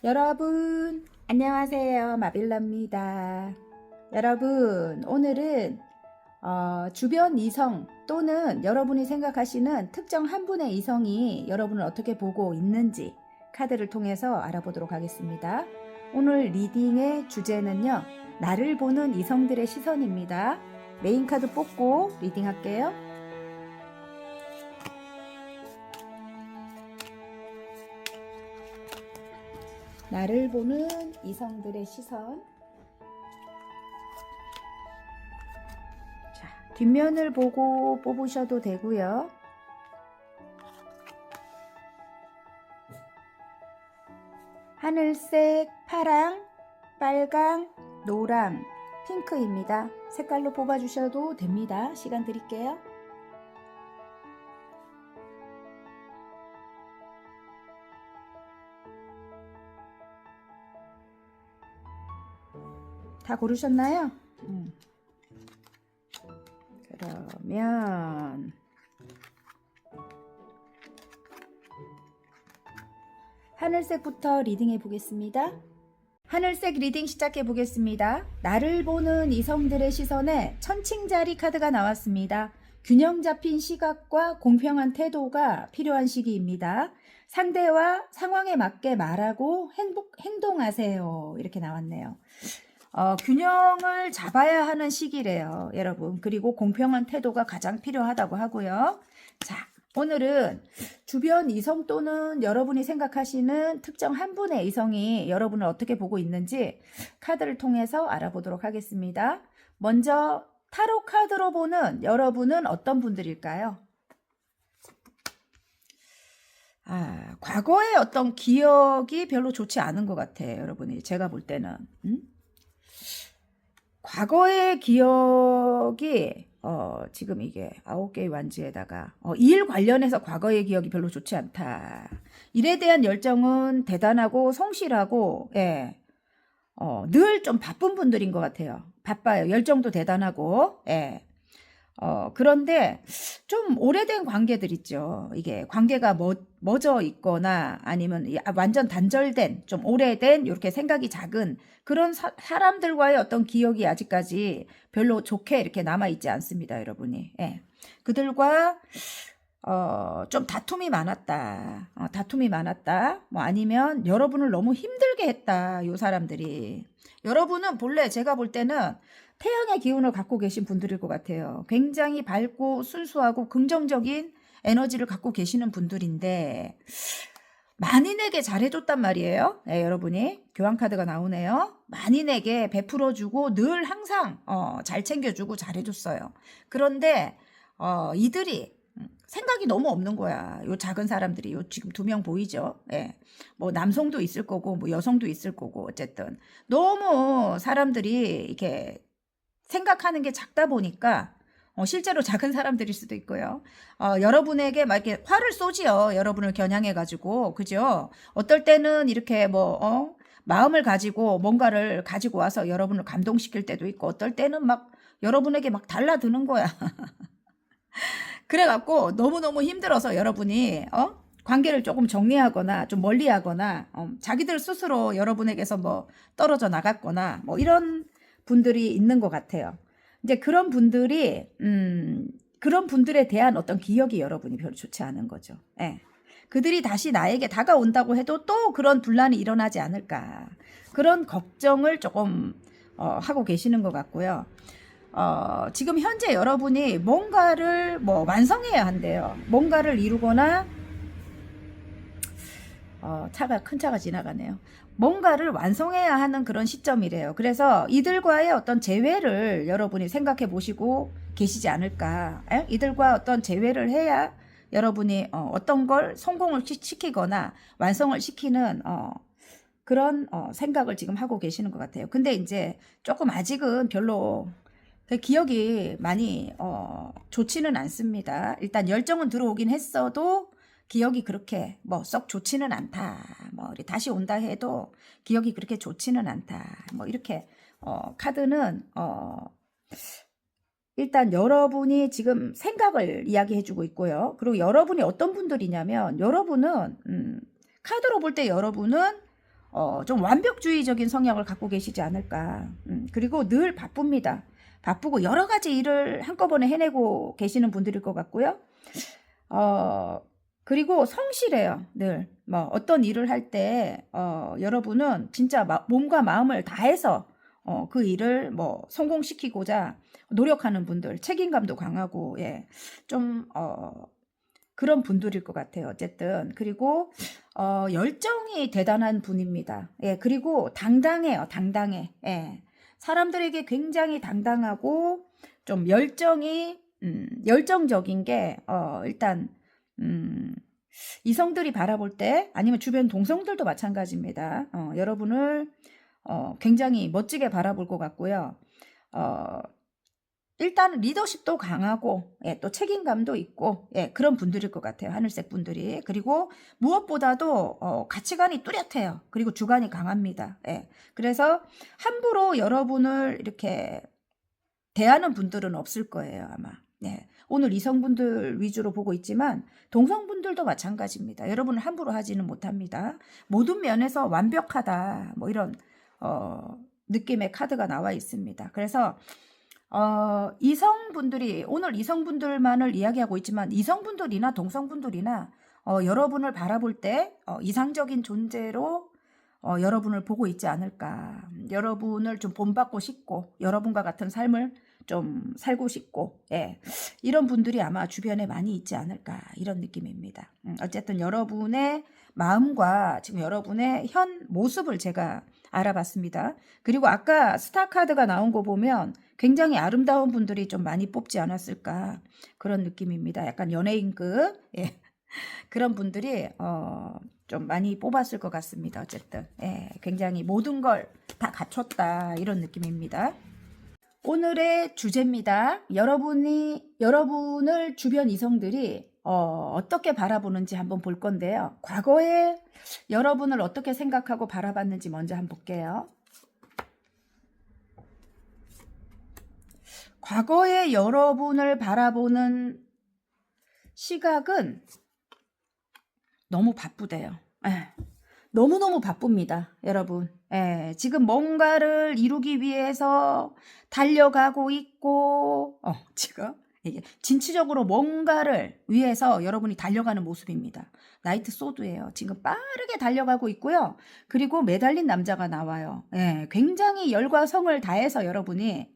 여러분 안녕하세요. 마빌라입니다. 여러분 오늘은 주변 이성 또는 여러분이 생각하시는 특정 한 분의 이성이 여러분을 어떻게 보고 있는지 카드를 통해서 알아보도록 하겠습니다. 오늘 리딩의 주제는요, 나를 보는 이성들의 시선입니다. 메인 카드 뽑고 리딩 할게요. 나를 보는 이성들의 시선. 자, 뒷면을 보고 뽑으셔도 되고요. 하늘색, 파랑, 빨강, 노랑, 핑크입니다. 색깔로 뽑아주셔도 됩니다. 시간 드릴게요. 다 고르셨나요? 그러면 하늘색부터 리딩해 보겠습니다. 하늘색 리딩 시작해 보겠습니다. 나를 보는 이성들의 시선에 천칭자리 카드가 나왔습니다. 균형 잡힌 시각과 공평한 태도가 필요한 시기입니다. 상대와 상황에 맞게 말하고 행동하세요. 이렇게 나왔네요. 균형을 잡아야 하는 시기래요, 여러분. 그리고 공평한 태도가 가장 필요하다고 하고요. 자, 오늘은 주변 이성 또는 여러분이 생각하시는 특정 한 분의 이성이 여러분을 어떻게 보고 있는지 카드를 통해서 알아보도록 하겠습니다. 먼저 타로 카드로 보는 여러분은 어떤 분들일까요? 과거의 어떤 기억이 별로 좋지 않은 것 같아요, 여러분이. 제가 볼 때는. 과거의 기억이 지금 이게 9개의 완지에다가 일 관련해서 과거의 기억이 별로 좋지 않다. 일에 대한 열정은 대단하고 성실하고, 예, 늘 좀 바쁜 분들인 것 같아요. 바빠요. 열정도 대단하고, 예. 그런데 좀 오래된 관계들 있죠. 이게 관계가 멎어 있거나 아니면 완전 단절된, 좀 오래된, 이렇게 생각이 작은 그런 사람들과의 어떤 기억이 아직까지 별로 좋게 이렇게 남아있지 않습니다, 여러분이. 예. 그들과 좀 다툼이 많았다. 다툼이 많았다. 뭐 아니면 여러분을 너무 힘들게 했다, 요 사람들이. 여러분은 본래 제가 볼 때는 태양의 기운을 갖고 계신 분들일 것 같아요. 굉장히 밝고 순수하고 긍정적인 에너지를 갖고 계시는 분들인데 만인에게 잘해줬단 말이에요. 네, 여러분이 교환카드가 나오네요. 만인에게 베풀어주고 늘 항상 잘 챙겨주고 잘해줬어요. 그런데 이들이 생각이 너무 없는 거야. 요 작은 사람들이. 요 지금 2명 보이죠? 예. 뭐 남성도 있을 거고 뭐 여성도 있을 거고 어쨌든 너무 사람들이 이렇게 생각하는 게 작다 보니까 실제로 작은 사람들일 수도 있고요. 여러분에게 막 이렇게 화를 쏘지요. 여러분을 겨냥해 가지고. 그죠? 어떨 때는 이렇게 뭐 마음을 가지고 뭔가를 가지고 와서 여러분을 감동시킬 때도 있고 어떨 때는 막 여러분에게 막 달라드는 거야. 그래갖고 너무너무 힘들어서 여러분이 관계를 조금 정리하거나 좀 멀리하거나 자기들 스스로 여러분에게서 뭐 떨어져 나갔거나 뭐 이런 분들이 있는 것 같아요. 이제 그런 분들이 그런 분들에 대한 어떤 기억이 여러분이 별로 좋지 않은 거죠. 예. 그들이 다시 나에게 다가온다고 해도 또 그런 분란이 일어나지 않을까, 그런 걱정을 조금 하고 계시는 것 같고요. 지금 현재 여러분이 뭔가를 뭐 완성해야 한대요. 뭔가를 이루거나 큰 차가 지나가네요. 뭔가를 완성해야 하는 그런 시점이래요. 그래서 이들과의 어떤 재회를 여러분이 생각해 보시고 계시지 않을까. 이들과 어떤 재회를 해야 여러분이 어떤 걸 성공을 시키거나 완성을 시키는 그런 생각을 지금 하고 계시는 것 같아요. 근데 이제 조금 아직은 별로 기억이 많이 좋지는 않습니다. 일단 열정은 들어오긴 했어도 기억이 그렇게 뭐 썩 좋지는 않다. 뭐 다시 온다 해도 기억이 그렇게 좋지는 않다. 뭐 이렇게 카드는 일단 여러분이 지금 생각을 이야기해주고 있고요. 그리고 여러분이 어떤 분들이냐면 여러분은 카드로 볼 때 여러분은 좀 완벽주의적인 성향을 갖고 계시지 않을까. 그리고 늘 바쁩니다. 바쁘고 여러 가지 일을 한꺼번에 해내고 계시는 분들일 것 같고요. 그리고 성실해요. 늘. 뭐 어떤 일을 할 때 여러분은 진짜 몸과 마음을 다해서 그 일을 뭐 성공시키고자 노력하는 분들, 책임감도 강하고, 예, 좀 그런 분들일 것 같아요. 어쨌든. 그리고 열정이 대단한 분입니다. 예, 그리고 당당해요. 당당해. 예. 사람들에게 굉장히 당당하고 좀 열정적인 게 일단 이성들이 바라볼 때, 아니면 주변 동성들도 마찬가지입니다. 여러분을 굉장히 멋지게 바라볼 것 같고요. 일단 리더십도 강하고, 예, 또 책임감도 있고, 예, 그런 분들일 것 같아요. 하늘색 분들이. 그리고 무엇보다도 가치관이 뚜렷해요. 그리고 주관이 강합니다. 예. 그래서 함부로 여러분을 이렇게 대하는 분들은 없을 거예요, 아마. 네. 오늘 이성분들 위주로 보고 있지만 동성분들도 마찬가지입니다. 여러분을 함부로 하지는 못합니다. 모든 면에서 완벽하다, 뭐 이런 느낌의 카드가 나와 있습니다. 그래서 이성분들이, 오늘 이성분들만을 이야기하고 있지만 이성분들이나 동성분들이나 여러분을 바라볼 때 이상적인 존재로 여러분을 보고 있지 않을까. 여러분을 좀 본받고 싶고, 여러분과 같은 삶을 좀 살고 싶고, 예, 이런 분들이 아마 주변에 많이 있지 않을까, 이런 느낌입니다. 어쨌든 여러분의 마음과 지금 여러분의 현 모습을 제가 알아봤습니다. 그리고 아까 스타 카드가 나온 거 보면 굉장히 아름다운 분들이 좀 많이 뽑지 않았을까, 그런 느낌입니다. 약간 연예인급, 예, 그런 분들이 좀 많이 뽑았을 것 같습니다. 어쨌든, 예, 굉장히 모든 걸 다 갖췄다, 이런 느낌입니다. 오늘의 주제입니다. 여러분을 주변 이성들이 어떻게 바라보는지 한번 볼 건데요. 과거에 여러분을 어떻게 생각하고 바라봤는지 먼저 한번 볼게요. 과거에 여러분을 바라보는 시각은 너무 바쁘대요. 예. 너무너무 바쁩니다, 여러분. 예, 지금 뭔가를 이루기 위해서 달려가고 있고, 지금 이게 진취적으로 뭔가를 위해서 여러분이 달려가는 모습입니다. 나이트 소드예요. 지금 빠르게 달려가고 있고요. 그리고 매달린 남자가 나와요. 예, 굉장히 열과 성을 다해서 여러분이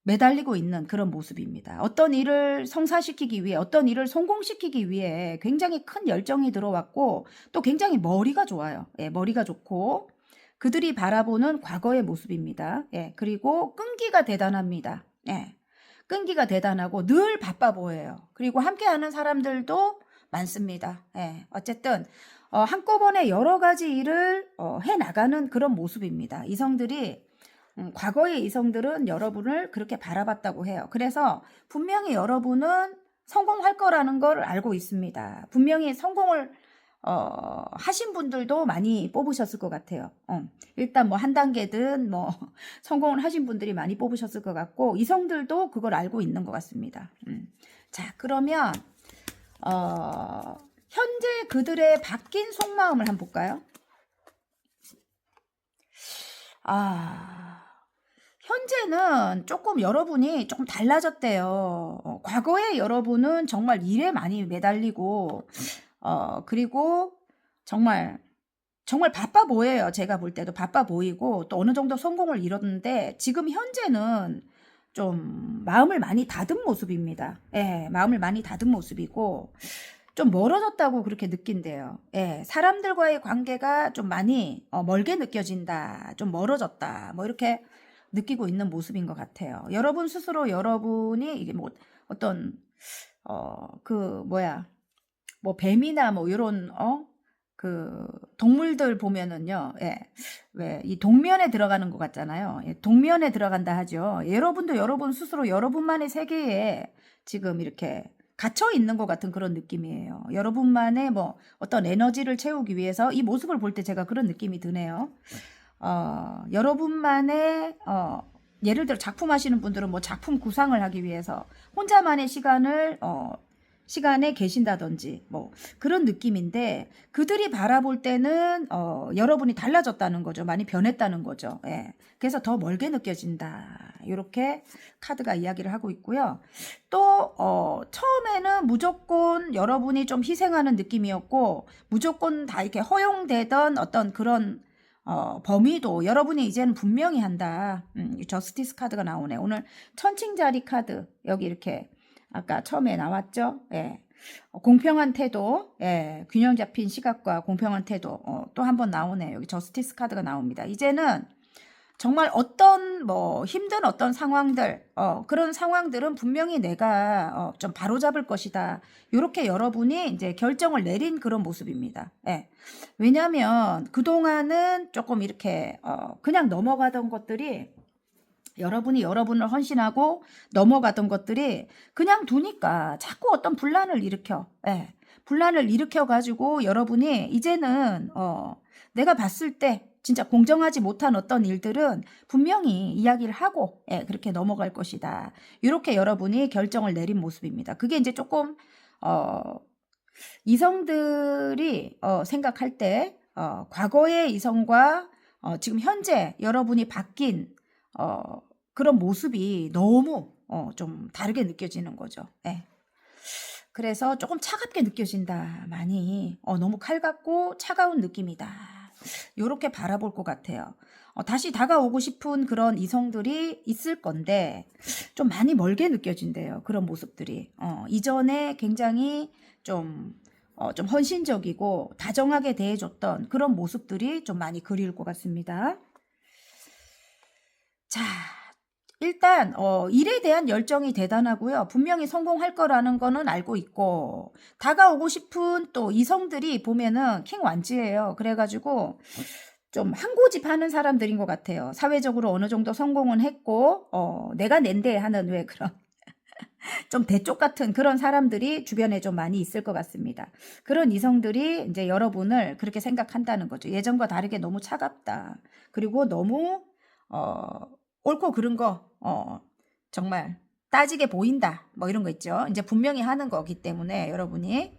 매달리고 있는 그런 모습입니다. 어떤 일을 성사시키기 위해, 어떤 일을 성공시키기 위해 굉장히 큰 열정이 들어왔고, 또 굉장히 머리가 좋아요. 예, 머리가 좋고, 그들이 바라보는 과거의 모습입니다. 예, 그리고 끈기가 대단합니다. 예, 끈기가 대단하고 늘 바빠 보여요. 그리고 함께하는 사람들도 많습니다. 예, 어쨌든 한꺼번에 여러 가지 일을 해나가는 그런 모습입니다. 이성들이 과거의 이성들은 여러분을 그렇게 바라봤다고 해요. 그래서 분명히 여러분은 성공할 거라는 걸 알고 있습니다. 분명히 성공을 하신 분들도 많이 뽑으셨을 것 같아요. 일단 뭐 한 단계든 뭐 성공을 하신 분들이 많이 뽑으셨을 것 같고, 이성들도 그걸 알고 있는 것 같습니다. 자, 그러면 현재 그들의 바뀐 속마음을 한번 볼까요? 현재는 조금 여러분이 조금 달라졌대요. 과거에 여러분은 정말 일에 많이 매달리고, 그리고 정말 바빠 보여요. 제가 볼 때도 바빠 보이고, 또 어느 정도 성공을 이뤘는데, 지금 현재는 좀 마음을 많이 닫은 모습입니다. 예, 마음을 많이 닫은 모습이고, 좀 멀어졌다고 그렇게 느낀대요. 예, 사람들과의 관계가 좀 많이 멀게 느껴진다, 좀 멀어졌다, 뭐 이렇게 느끼고 있는 모습인 것 같아요. 여러분 스스로 여러분이 이게 뭐 어떤 뭐 뱀이나 뭐 이런 그 동물들 보면은요, 예, 왜 이 동면에 들어가는 것 같잖아요. 예, 동면에 들어간다 하죠. 여러분도 여러분 스스로 여러분만의 세계에 지금 이렇게 갇혀 있는 것 같은 그런 느낌이에요. 여러분만의 뭐 어떤 에너지를 채우기 위해서 이 모습을 볼 때 제가 그런 느낌이 드네요. 여러분만의 예를 들어 작품 하시는 분들은 뭐 작품 구상을 하기 위해서 혼자만의 시간을 시간에 계신다든지 뭐 그런 느낌인데 그들이 바라볼 때는 여러분이 달라졌다는 거죠. 많이 변했다는 거죠. 예. 그래서 더 멀게 느껴진다. 이렇게 카드가 이야기를 하고 있고요. 또 처음에는 무조건 여러분이 좀 희생하는 느낌이었고 무조건 다 이렇게 허용되던 어떤 그런 범위도 여러분이 이제는 분명히 한다. 저스티스 카드가 나오네. 오늘 천칭자리 카드 여기 이렇게 아까 처음에 나왔죠. 예. 공평한 태도, 예. 균형 잡힌 시각과 공평한 태도 또 한 번 나오네. 여기 저스티스 카드가 나옵니다. 이제는 정말 어떤 뭐 힘든 어떤 상황들 그런 상황들은 분명히 내가 좀 바로잡을 것이다. 이렇게 여러분이 이제 결정을 내린 그런 모습입니다. 예. 왜냐하면 그동안은 조금 이렇게 그냥 넘어가던 것들이 여러분이 여러분을 헌신하고 넘어가던 것들이 그냥 두니까 자꾸 어떤 분란을 일으켜. 예. 분란을 일으켜 가지고 여러분이 이제는 내가 봤을 때 진짜 공정하지 못한 어떤 일들은 분명히 이야기를 하고 예, 그렇게 넘어갈 것이다. 이렇게 여러분이 결정을 내린 모습입니다. 그게 이제 조금 이성들이 생각할 때 과거의 이성과 지금 현재 여러분이 바뀐 그런 모습이 너무 좀 다르게 느껴지는 거죠. 예. 그래서 조금 차갑게 느껴진다. 많이 너무 칼같고 차가운 느낌이다. 요렇게 바라볼 것 같아요. 다시 다가오고 싶은 그런 이성들이 있을 건데 좀 많이 멀게 느껴진대요. 그런 모습들이. 이전에 굉장히 좀 헌신적이고 다정하게 대해줬던 그런 모습들이 좀 많이 그리울 것 같습니다. 자, 일단 일에 대한 열정이 대단하고요. 분명히 성공할 거라는 거는 알고 있고 다가오고 싶은 또 이성들이 보면은 킹 완지예요. 그래가지고 좀 한 고집 하는 사람들인 것 같아요. 사회적으로 어느 정도 성공은 했고 내가 낸데 하는 왜 그런 좀 대쪽 같은 그런 사람들이 주변에 좀 많이 있을 것 같습니다. 그런 이성들이 이제 여러분을 그렇게 생각한다는 거죠. 예전과 다르게 너무 차갑다. 그리고 너무 옳고 그른 거 정말 따지게 보인다. 뭐 이런 거 있죠. 이제 분명히 하는 거기 때문에 여러분이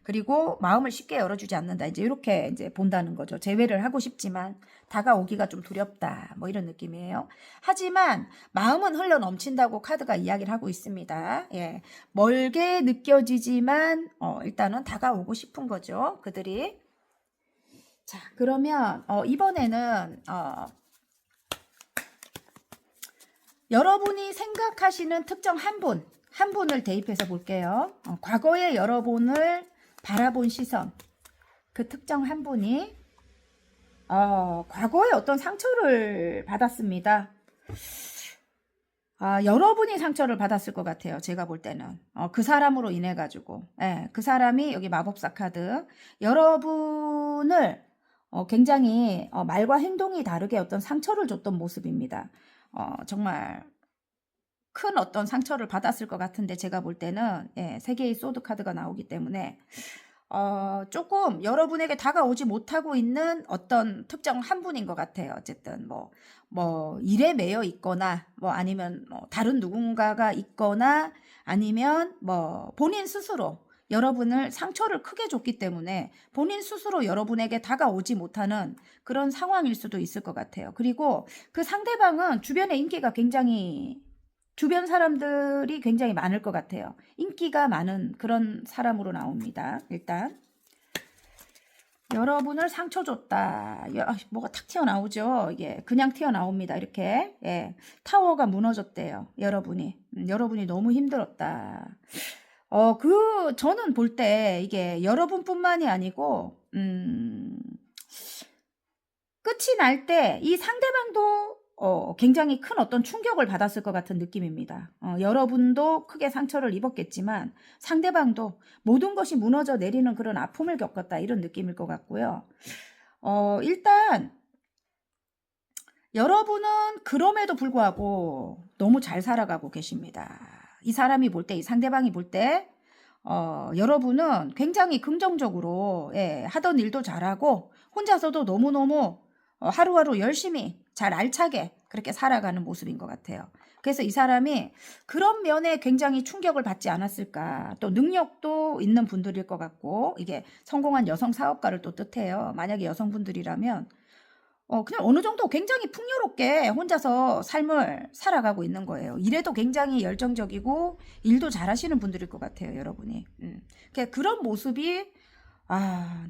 그리고 마음을 쉽게 열어주지 않는다. 이제 이렇게 이제 본다는 거죠. 재회를 하고 싶지만 다가오기가 좀 두렵다. 뭐 이런 느낌이에요. 하지만 마음은 흘러 넘친다고 카드가 이야기를 하고 있습니다. 예, 멀게 느껴지지만 일단은 다가오고 싶은 거죠. 그들이. 자, 그러면 이번에는 여러분이 생각하시는 특정 한 분을 대입해서 볼게요. 과거의 여러분을 바라본 시선, 그 특정 한 분이 과거에 어떤 상처를 받았습니다. 여러분이 상처를 받았을 것 같아요. 제가 볼 때는 그 사람으로 인해 가지고 그 사람이 여기 마법사 카드 여러분을 굉장히 말과 행동이 다르게 어떤 상처를 줬던 모습입니다. 정말 큰 어떤 상처를 받았을 것 같은데 제가 볼 때는 세 개의 소드 카드가 나오기 때문에 조금 여러분에게 다가오지 못하고 있는 어떤 특정 한 분인 것 같아요. 어쨌든 뭐 일에 매여 있거나 뭐 아니면 뭐 다른 누군가가 있거나 아니면 뭐 본인 스스로 여러분을 상처를 크게 줬기 때문에 본인 스스로 여러분에게 다가오지 못하는 그런 상황일 수도 있을 것 같아요. 그리고 그 상대방은 주변에 인기가 굉장히 주변 사람들이 굉장히 많을 것 같아요. 인기가 많은 그런 사람으로 나옵니다. 일단 여러분을 상처 줬다. 뭐가 탁 튀어나오죠. 이게 그냥 튀어나옵니다. 이렇게 타워가 무너졌대요. 여러분이 너무 힘들었다. 저는 볼 때 이게 여러분뿐만이 아니고 끝이 날 때 이 상대방도 굉장히 큰 어떤 충격을 받았을 것 같은 느낌입니다. 여러분도 크게 상처를 입었겠지만 상대방도 모든 것이 무너져 내리는 그런 아픔을 겪었다. 이런 느낌일 것 같고요. 일단 여러분은 그럼에도 불구하고 너무 잘 살아가고 계십니다. 이 사람이 볼 때, 이 상대방이 볼 때 여러분은 굉장히 긍정적으로 하던 일도 잘하고 혼자서도 너무너무 하루하루 열심히 잘 알차게 그렇게 살아가는 모습인 것 같아요. 그래서 이 사람이 그런 면에 굉장히 충격을 받지 않았을까. 또 능력도 있는 분들일 것 같고, 이게 성공한 여성 사업가를 또 뜻해요. 만약에 여성분들이라면 그냥 어느 정도 굉장히 풍요롭게 혼자서 삶을 살아가고 있는 거예요. 일에도 굉장히 열정적이고 일도 잘하시는 분들일 것 같아요, 여러분이. 그런 모습이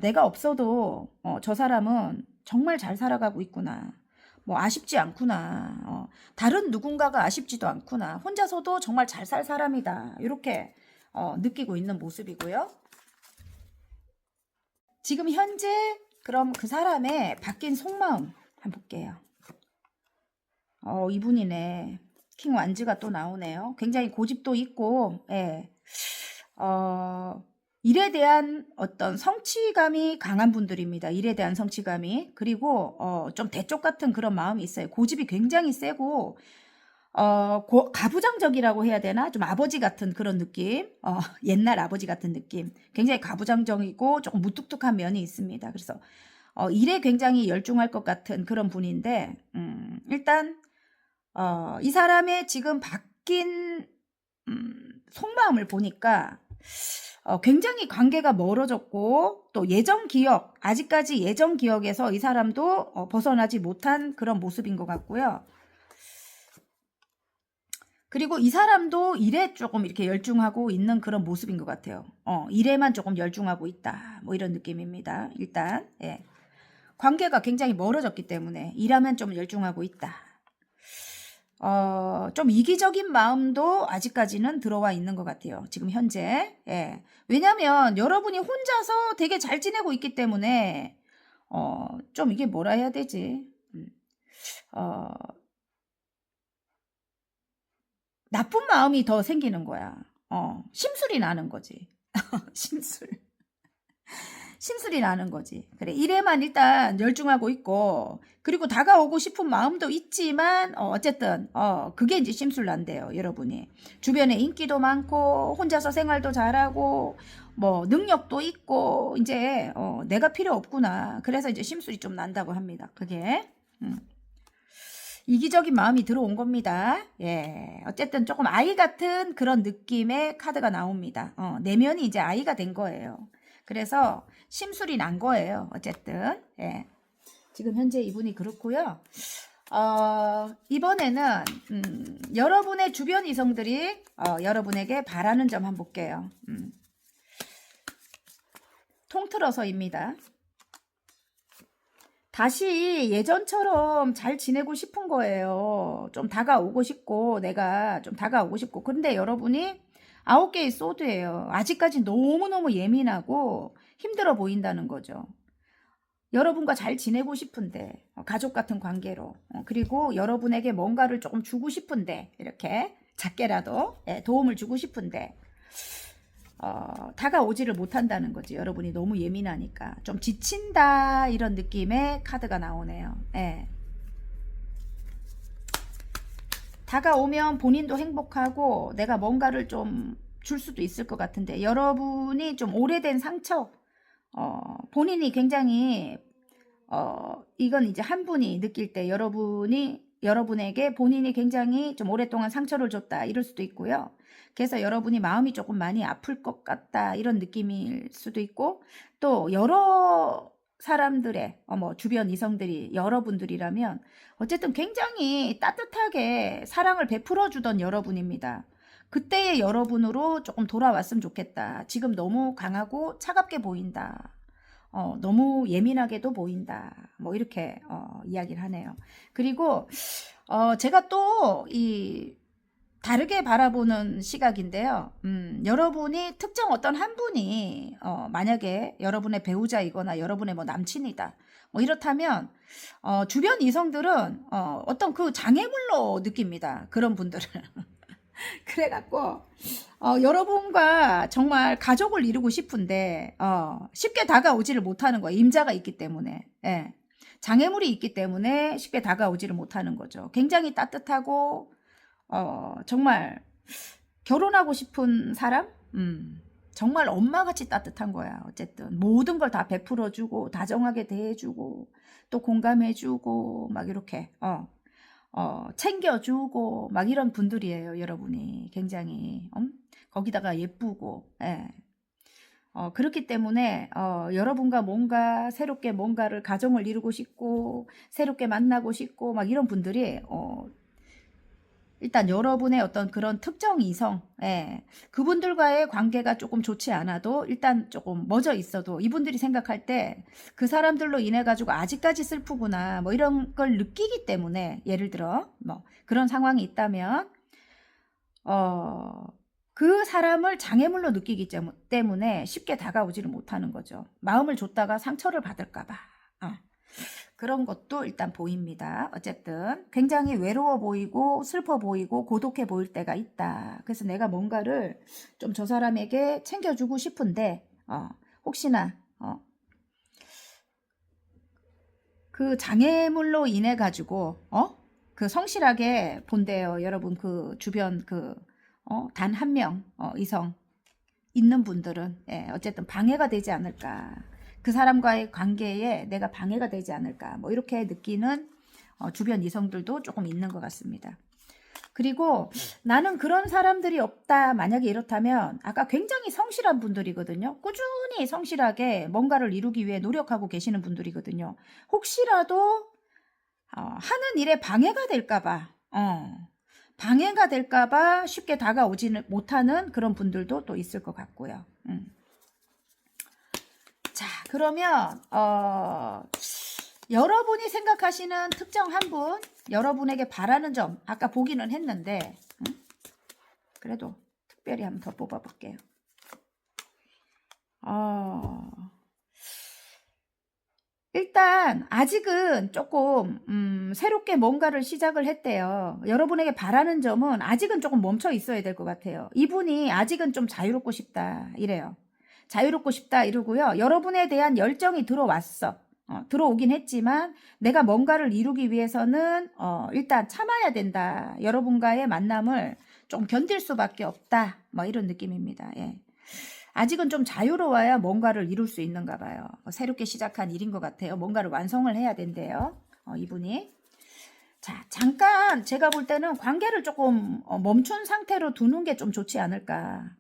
내가 없어도 저 사람은 정말 잘 살아가고 있구나. 뭐 아쉽지 않구나. 다른 누군가가 아쉽지도 않구나. 혼자서도 정말 잘 살 사람이다. 이렇게 느끼고 있는 모습이고요. 지금 현재 그럼 그 사람의 바뀐 속마음 한번 볼게요. 이분이네. 킹 완즈가 또 나오네요. 굉장히 고집도 있고, 예. 일에 대한 어떤 성취감이 강한 분들입니다. 일에 대한 성취감이. 그리고 좀 대쪽 같은 그런 마음이 있어요. 고집이 굉장히 세고 가부장적이라고 해야 되나? 좀 아버지 같은 그런 느낌. 옛날 아버지 같은 느낌. 굉장히 가부장적이고 조금 무뚝뚝한 면이 있습니다. 그래서 일에 굉장히 열중할 것 같은 그런 분인데 일단 이 사람의 지금 바뀐 속마음을 보니까 굉장히 관계가 멀어졌고 또 예전 기억, 아직까지 예전 기억에서 이 사람도 벗어나지 못한 그런 모습인 것 같고요. 그리고 이 사람도 일에 조금 이렇게 열중하고 있는 그런 모습인 것 같아요. 일에만 조금 열중하고 있다. 뭐 이런 느낌입니다. 일단 예. 관계가 굉장히 멀어졌기 때문에 일하면 좀 열중하고 있다. 좀 이기적인 마음도 아직까지는 들어와 있는 것 같아요. 지금 현재. 예. 왜냐면 여러분이 혼자서 되게 잘 지내고 있기 때문에 좀 이게 뭐라 해야 되지? 나쁜 마음이 더 생기는 거야. 심술이 나는 거지. 심술이 나는 거지. 그래, 일에만 일단 열중하고 있고, 그리고 다가오고 싶은 마음도 있지만, 어쨌든, 그게 이제 심술 난대요, 여러분이. 주변에 인기도 많고, 혼자서 생활도 잘하고, 뭐, 능력도 있고, 이제, 내가 필요 없구나. 그래서 이제 심술이 좀 난다고 합니다. 그게. 이기적인 마음이 들어온 겁니다. 예. 어쨌든 조금 아이 같은 그런 느낌의 카드가 나옵니다. 내면이 이제 아이가 된 거예요. 그래서 심술이 난 거예요. 어쨌든. 예. 지금 현재 이분이 그렇고요. 이번에는 여러분의 주변 이성들이 여러분에게 바라는 점 한번 볼게요. 통틀어서입니다. 다시 예전처럼 잘 지내고 싶은 거예요. 좀 다가오고 싶고, 내가 좀 다가오고 싶고. 그런데 여러분이 9개의 소드예요. 아직까지 너무너무 예민하고 힘들어 보인다는 거죠. 여러분과 잘 지내고 싶은데, 가족 같은 관계로. 그리고 여러분에게 뭔가를 조금 주고 싶은데, 이렇게 작게라도 도움을 주고 싶은데, 다가오지를 못한다는 거지. 여러분이 너무 예민하니까. 좀 지친다 이런 느낌의 카드가 나오네요. 예. 다가오면 본인도 행복하고 내가 뭔가를 좀 줄 수도 있을 것 같은데 여러분이 좀 오래된 상처 본인이 굉장히 이건 이제 한 분이 느낄 때 여러분에게 본인이 굉장히 좀 오랫동안 상처를 줬다 이럴 수도 있고요. 그래서 여러분이 마음이 조금 많이 아플 것 같다 이런 느낌일 수도 있고 또 여러 사람들의 뭐 주변 이성들이 여러분들이라면 어쨌든 굉장히 따뜻하게 사랑을 베풀어 주던 여러분입니다. 그때의 여러분으로 조금 돌아왔으면 좋겠다. 지금 너무 강하고 차갑게 보인다. 너무 예민하게도 보인다. 뭐 이렇게 이야기를 하네요. 그리고 제가 또 다르게 바라보는 시각인데요. 여러분이 특정 어떤 한 분이 만약에 여러분의 배우자이거나 여러분의 뭐 남친이다. 뭐 이렇다면 주변 이성들은 어떤 그 장애물로 느낍니다. 그런 분들은. 그래갖고 여러분과 정말 가족을 이루고 싶은데 쉽게 다가오지를 못하는 거예요. 임자가 있기 때문에. 예. 장애물이 있기 때문에 쉽게 다가오지를 못하는 거죠. 굉장히 따뜻하고 정말 결혼하고 싶은 사람? 정말 엄마같이 따뜻한 거야. 어쨌든 모든 걸 다 베풀어주고 다정하게 대해주고 또 공감해주고 막 이렇게 챙겨주고 막 이런 분들이에요. 여러분이 굉장히 거기다가 예쁘고 예. 그렇기 때문에 여러분과 뭔가 새롭게 뭔가를 가정을 이루고 싶고 새롭게 만나고 싶고 막 이런 분들이 일단 여러분의 어떤 그런 특정 이성, 예, 그분들과의 관계가 조금 좋지 않아도 일단 조금 멎어 있어도 이분들이 생각할 때 그 사람들로 인해 가지고 아직까지 슬프구나 뭐 이런 걸 느끼기 때문에 예를 들어 뭐 그런 상황이 있다면 그 사람을 장애물로 느끼기 때문에 쉽게 다가오지를 못하는 거죠. 마음을 줬다가 상처를 받을까 봐. 그런 것도 일단 보입니다. 어쨌든 굉장히 외로워 보이고 슬퍼 보이고 고독해 보일 때가 있다. 그래서 내가 뭔가를 좀 저 사람에게 챙겨주고 싶은데 혹시나 그 장애물로 인해 가지고 그 성실하게 본대요. 여러분 그 주변 그 단 한 명 이성 있는 분들은 예, 어쨌든 방해가 되지 않을까. 그 사람과의 관계에 내가 방해가 되지 않을까. 뭐 이렇게 느끼는 주변 이성들도 조금 있는 것 같습니다. 그리고 나는 그런 사람들이 없다. 만약에 이렇다면 아까 굉장히 성실한 분들이거든요. 꾸준히 성실하게 뭔가를 이루기 위해 노력하고 계시는 분들이거든요. 혹시라도 하는 일에 방해가 될까봐 방해가 될까봐 쉽게 다가오지는 못하는 그런 분들도 또 있을 것 같고요. 자, 그러면 여러분이 생각하시는 특정 한 분, 여러분에게 바라는 점 아까 보기는 했는데 그래도 특별히 한번 더 뽑아볼게요. 일단 아직은 조금 새롭게 뭔가를 시작을 했대요. 여러분에게 바라는 점은 아직은 조금 멈춰 있어야 될 것 같아요. 이분이 아직은 좀 자유롭고 싶다 이래요. 자유롭고 싶다 이러고요. 여러분에 대한 열정이 들어왔어. 들어오긴 했지만 내가 뭔가를 이루기 위해서는 일단 참아야 된다. 여러분과의 만남을 좀 견딜 수밖에 없다. 뭐 이런 느낌입니다. 예. 아직은 좀 자유로워야 뭔가를 이룰 수 있는가 봐요. 새롭게 시작한 일인 것 같아요. 뭔가를 완성을 해야 된대요. 이분이. 자, 잠깐 제가 볼 때는 관계를 조금 멈춘 상태로 두는 게 좀 좋지 않을까.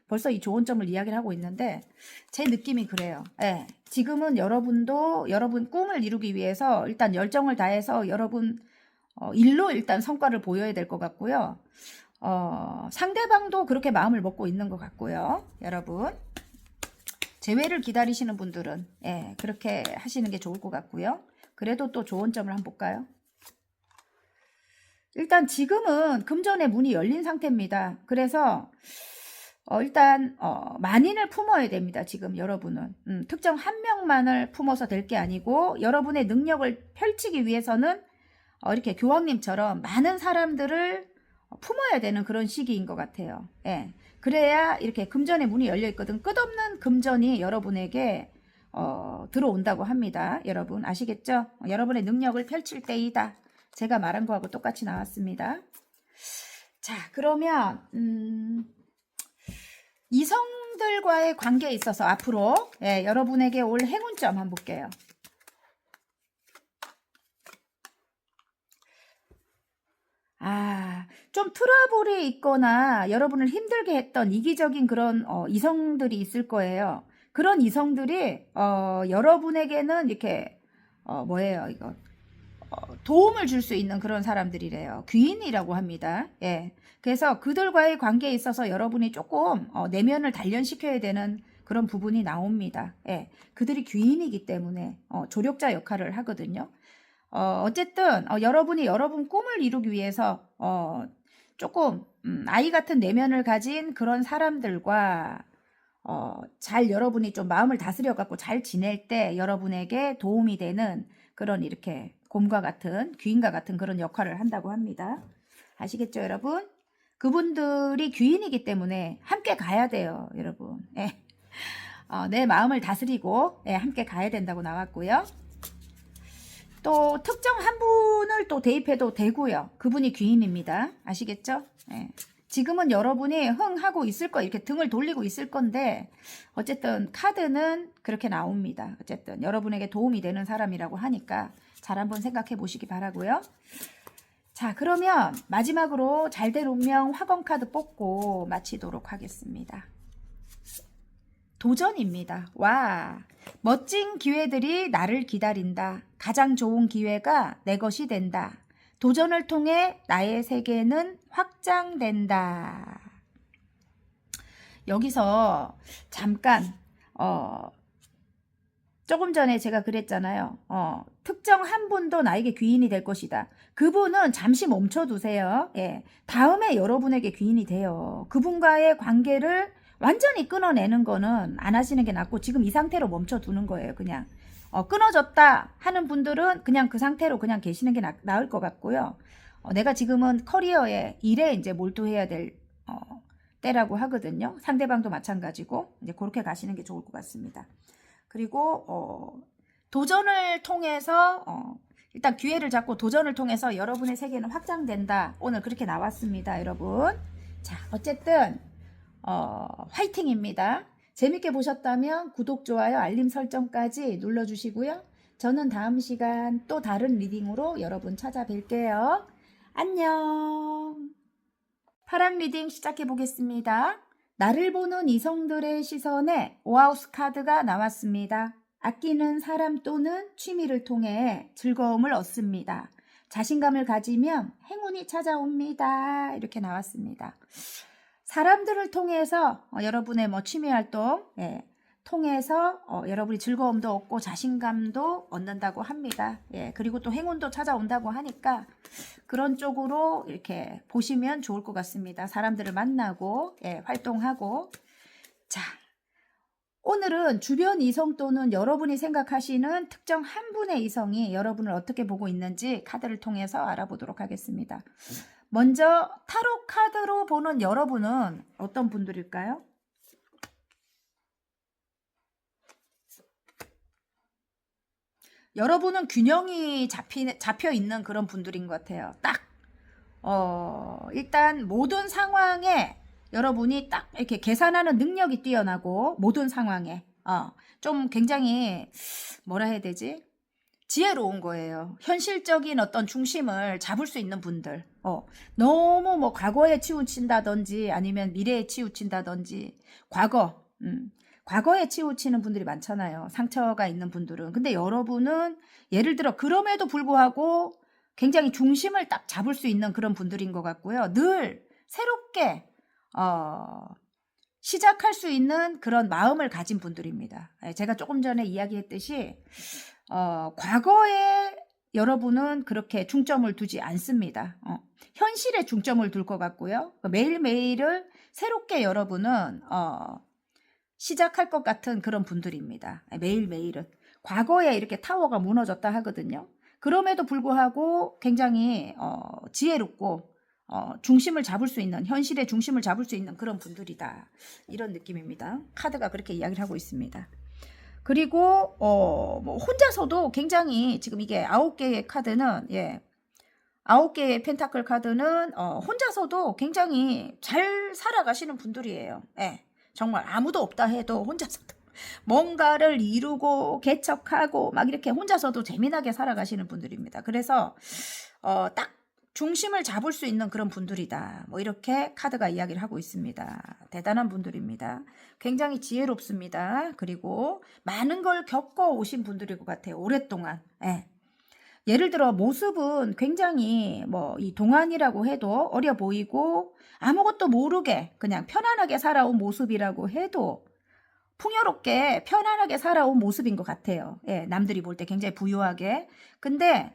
벌써 이 좋은 점을 이야기를 하고 있는데 제 느낌이 그래요. 예, 지금은 여러분도 여러분 꿈을 이루기 위해서 일단 열정을 다해서 여러분 일로 일단 성과를 보여야 될 것 같고요. 상대방도 그렇게 마음을 먹고 있는 것 같고요. 여러분 재회를 기다리시는 분들은 예, 그렇게 하시는 게 좋을 것 같고요. 그래도 또 좋은 점을 한번 볼까요? 일단 지금은 금전의 문이 열린 상태입니다. 그래서 일단 만인을 품어야 됩니다. 지금 여러분은 특정 한 명만을 품어서 될 게 아니고 여러분의 능력을 펼치기 위해서는 이렇게 교황님처럼 많은 사람들을 품어야 되는 그런 시기인 것 같아요. 예. 그래야 이렇게 금전의 문이 열려 있거든. 끝없는 금전이 여러분에게 들어온다고 합니다. 여러분 아시겠죠? 여러분의 능력을 펼칠 때이다. 제가 말한 거하고 똑같이 나왔습니다. 자, 그러면 이성들과의 관계에 있어서 앞으로 예, 여러분에게 올 행운점 한번 볼게요. 좀 트러블이 있거나 여러분을 힘들게 했던 이기적인 그런 이성들이 있을 거예요. 그런 이성들이 여러분에게는 이렇게 뭐예요 이거 도움을 줄 수 있는 그런 사람들이래요. 귀인이라고 합니다. 예. 그래서 그들과의 관계에 있어서 여러분이 조금 내면을 단련시켜야 되는 그런 부분이 나옵니다. 예. 그들이 귀인이기 때문에 조력자 역할을 하거든요. 어쨌든 여러분이 여러분 꿈을 이루기 위해서 조금 아이 같은 내면을 가진 그런 사람들과 잘 여러분이 좀 마음을 다스려 갖고 잘 지낼 때 여러분에게 도움이 되는 그런 이렇게 곰과 같은 귀인과 같은 그런 역할을 한다고 합니다. 아시겠죠, 여러분? 그분들이 귀인이기 때문에 함께 가야 돼요, 여러분. 예. 내 마음을 다스리고 예, 함께 가야 된다고 나왔고요. 또 특정 한 분을 또 대입해도 되고요. 그분이 귀인입니다. 아시겠죠? 예. 지금은 여러분이 흥하고 있을 거 이렇게 등을 돌리고 있을 건데 어쨌든 카드는 그렇게 나옵니다. 어쨌든 여러분에게 도움이 되는 사람이라고 하니까 잘 한번 생각해 보시기 바라고요. 자, 그러면 마지막으로 잘된 운명 화건 카드 뽑고 마치도록 하겠습니다. 도전입니다. 와, 멋진 기회들이 나를 기다린다. 가장 좋은 기회가 내 것이 된다. 도전을 통해 나의 세계는 확장된다. 여기서 잠깐 조금 전에 제가 그랬잖아요. 특정 한 분도 나에게 귀인이 될 것이다. 그분은 잠시 멈춰두세요. 예, 다음에 여러분에게 귀인이 돼요. 그분과의 관계를 완전히 끊어내는 거는 안 하시는 게 낫고 지금 이 상태로 멈춰두는 거예요. 그냥 끊어졌다 하는 분들은 그냥 그 상태로 그냥 계시는 게 나을 것 같고요. 내가 지금은 커리어에 일에 이제 몰두해야 될 때라고 하거든요. 상대방도 마찬가지고 이제 그렇게 가시는 게 좋을 것 같습니다. 그리고 도전을 통해서 일단 기회를 잡고 도전을 통해서 여러분의 세계는 확장된다. 오늘 그렇게 나왔습니다, 여러분. 자, 어쨌든 화이팅입니다. 재밌게 보셨다면 구독, 좋아요, 알림 설정까지 눌러주시고요. 저는 다음 시간 또 다른 리딩으로 여러분 찾아뵐게요. 안녕. 파랑 리딩 시작해 보겠습니다. 나를 보는 이성들의 시선에 오하우스 카드가 나왔습니다. 아끼는 사람 또는 취미를 통해 즐거움을 얻습니다. 자신감을 가지면 행운이 찾아옵니다. 이렇게 나왔습니다. 사람들을 통해서 여러분의 취미 활동 통해서 여러분이 즐거움도 얻고 자신감도 얻는다고 합니다. 예, 그리고 또 행운도 찾아온다고 하니까 그런 쪽으로 이렇게 보시면 좋을 것 같습니다. 사람들을 만나고 활동하고. 자, 오늘은 주변 이성 또는 여러분이 생각하시는 특정 한 분의 이성이 여러분을 어떻게 보고 있는지 카드를 통해서 알아보도록 하겠습니다. 먼저 타로 카드로 보는 여러분은 어떤 분들일까요? 여러분은 균형이 잡혀 있는 그런 분들인 것 같아요. 딱 일단 모든 상황에 여러분이 딱 이렇게 계산하는 능력이 뛰어나고 모든 상황에 좀 굉장히 뭐라 해야 되지? 지혜로운 거예요. 현실적인 어떤 중심을 잡을 수 있는 분들. 너무 과거에 치우친다든지 아니면 미래에 치우친다든지 과거에 치우치는 분들이 많잖아요. 상처가 있는 분들은. 근데 여러분은 예를 들어 그럼에도 불구하고 굉장히 중심을 딱 잡을 수 있는 그런 분들인 것 같고요. 늘 새롭게 시작할 수 있는 그런 마음을 가진 분들입니다. 제가 조금 전에 이야기했듯이 과거에 여러분은 그렇게 중점을 두지 않습니다. 현실에 중점을 둘 것 같고요. 매일매일을 새롭게 여러분은 시작할 것 같은 그런 분들입니다. 매일매일은. 과거에 이렇게 타워가 무너졌다 하거든요. 그럼에도 불구하고 굉장히 지혜롭고 중심을 잡을 수 있는, 현실의 중심을 잡을 수 있는 그런 분들이다. 이런 느낌입니다. 카드가 그렇게 이야기를 하고 있습니다. 그리고 혼자서도 굉장히 지금 이게 9개의 카드는 9개의 펜타클 카드는 혼자서도 굉장히 잘 살아가시는 분들이에요. 예. 정말 아무도 없다 해도 혼자서도 뭔가를 이루고 개척하고 막 이렇게 혼자서도 재미나게 살아가시는 분들입니다. 그래서 딱 중심을 잡을 수 있는 그런 분들이다. 뭐 이렇게 카드가 이야기를 하고 있습니다. 대단한 분들입니다. 굉장히 지혜롭습니다. 그리고 많은 걸 겪어 오신 분들일 것 같아요. 오랫동안. 예를 들어 모습은 굉장히 이 동안이라고 해도 어려 보이고 아무것도 모르게 그냥 편안하게 살아온 모습이라고 해도 풍요롭게 편안하게 살아온 모습인 것 같아요. 남들이 볼 때 굉장히 부유하게. 근데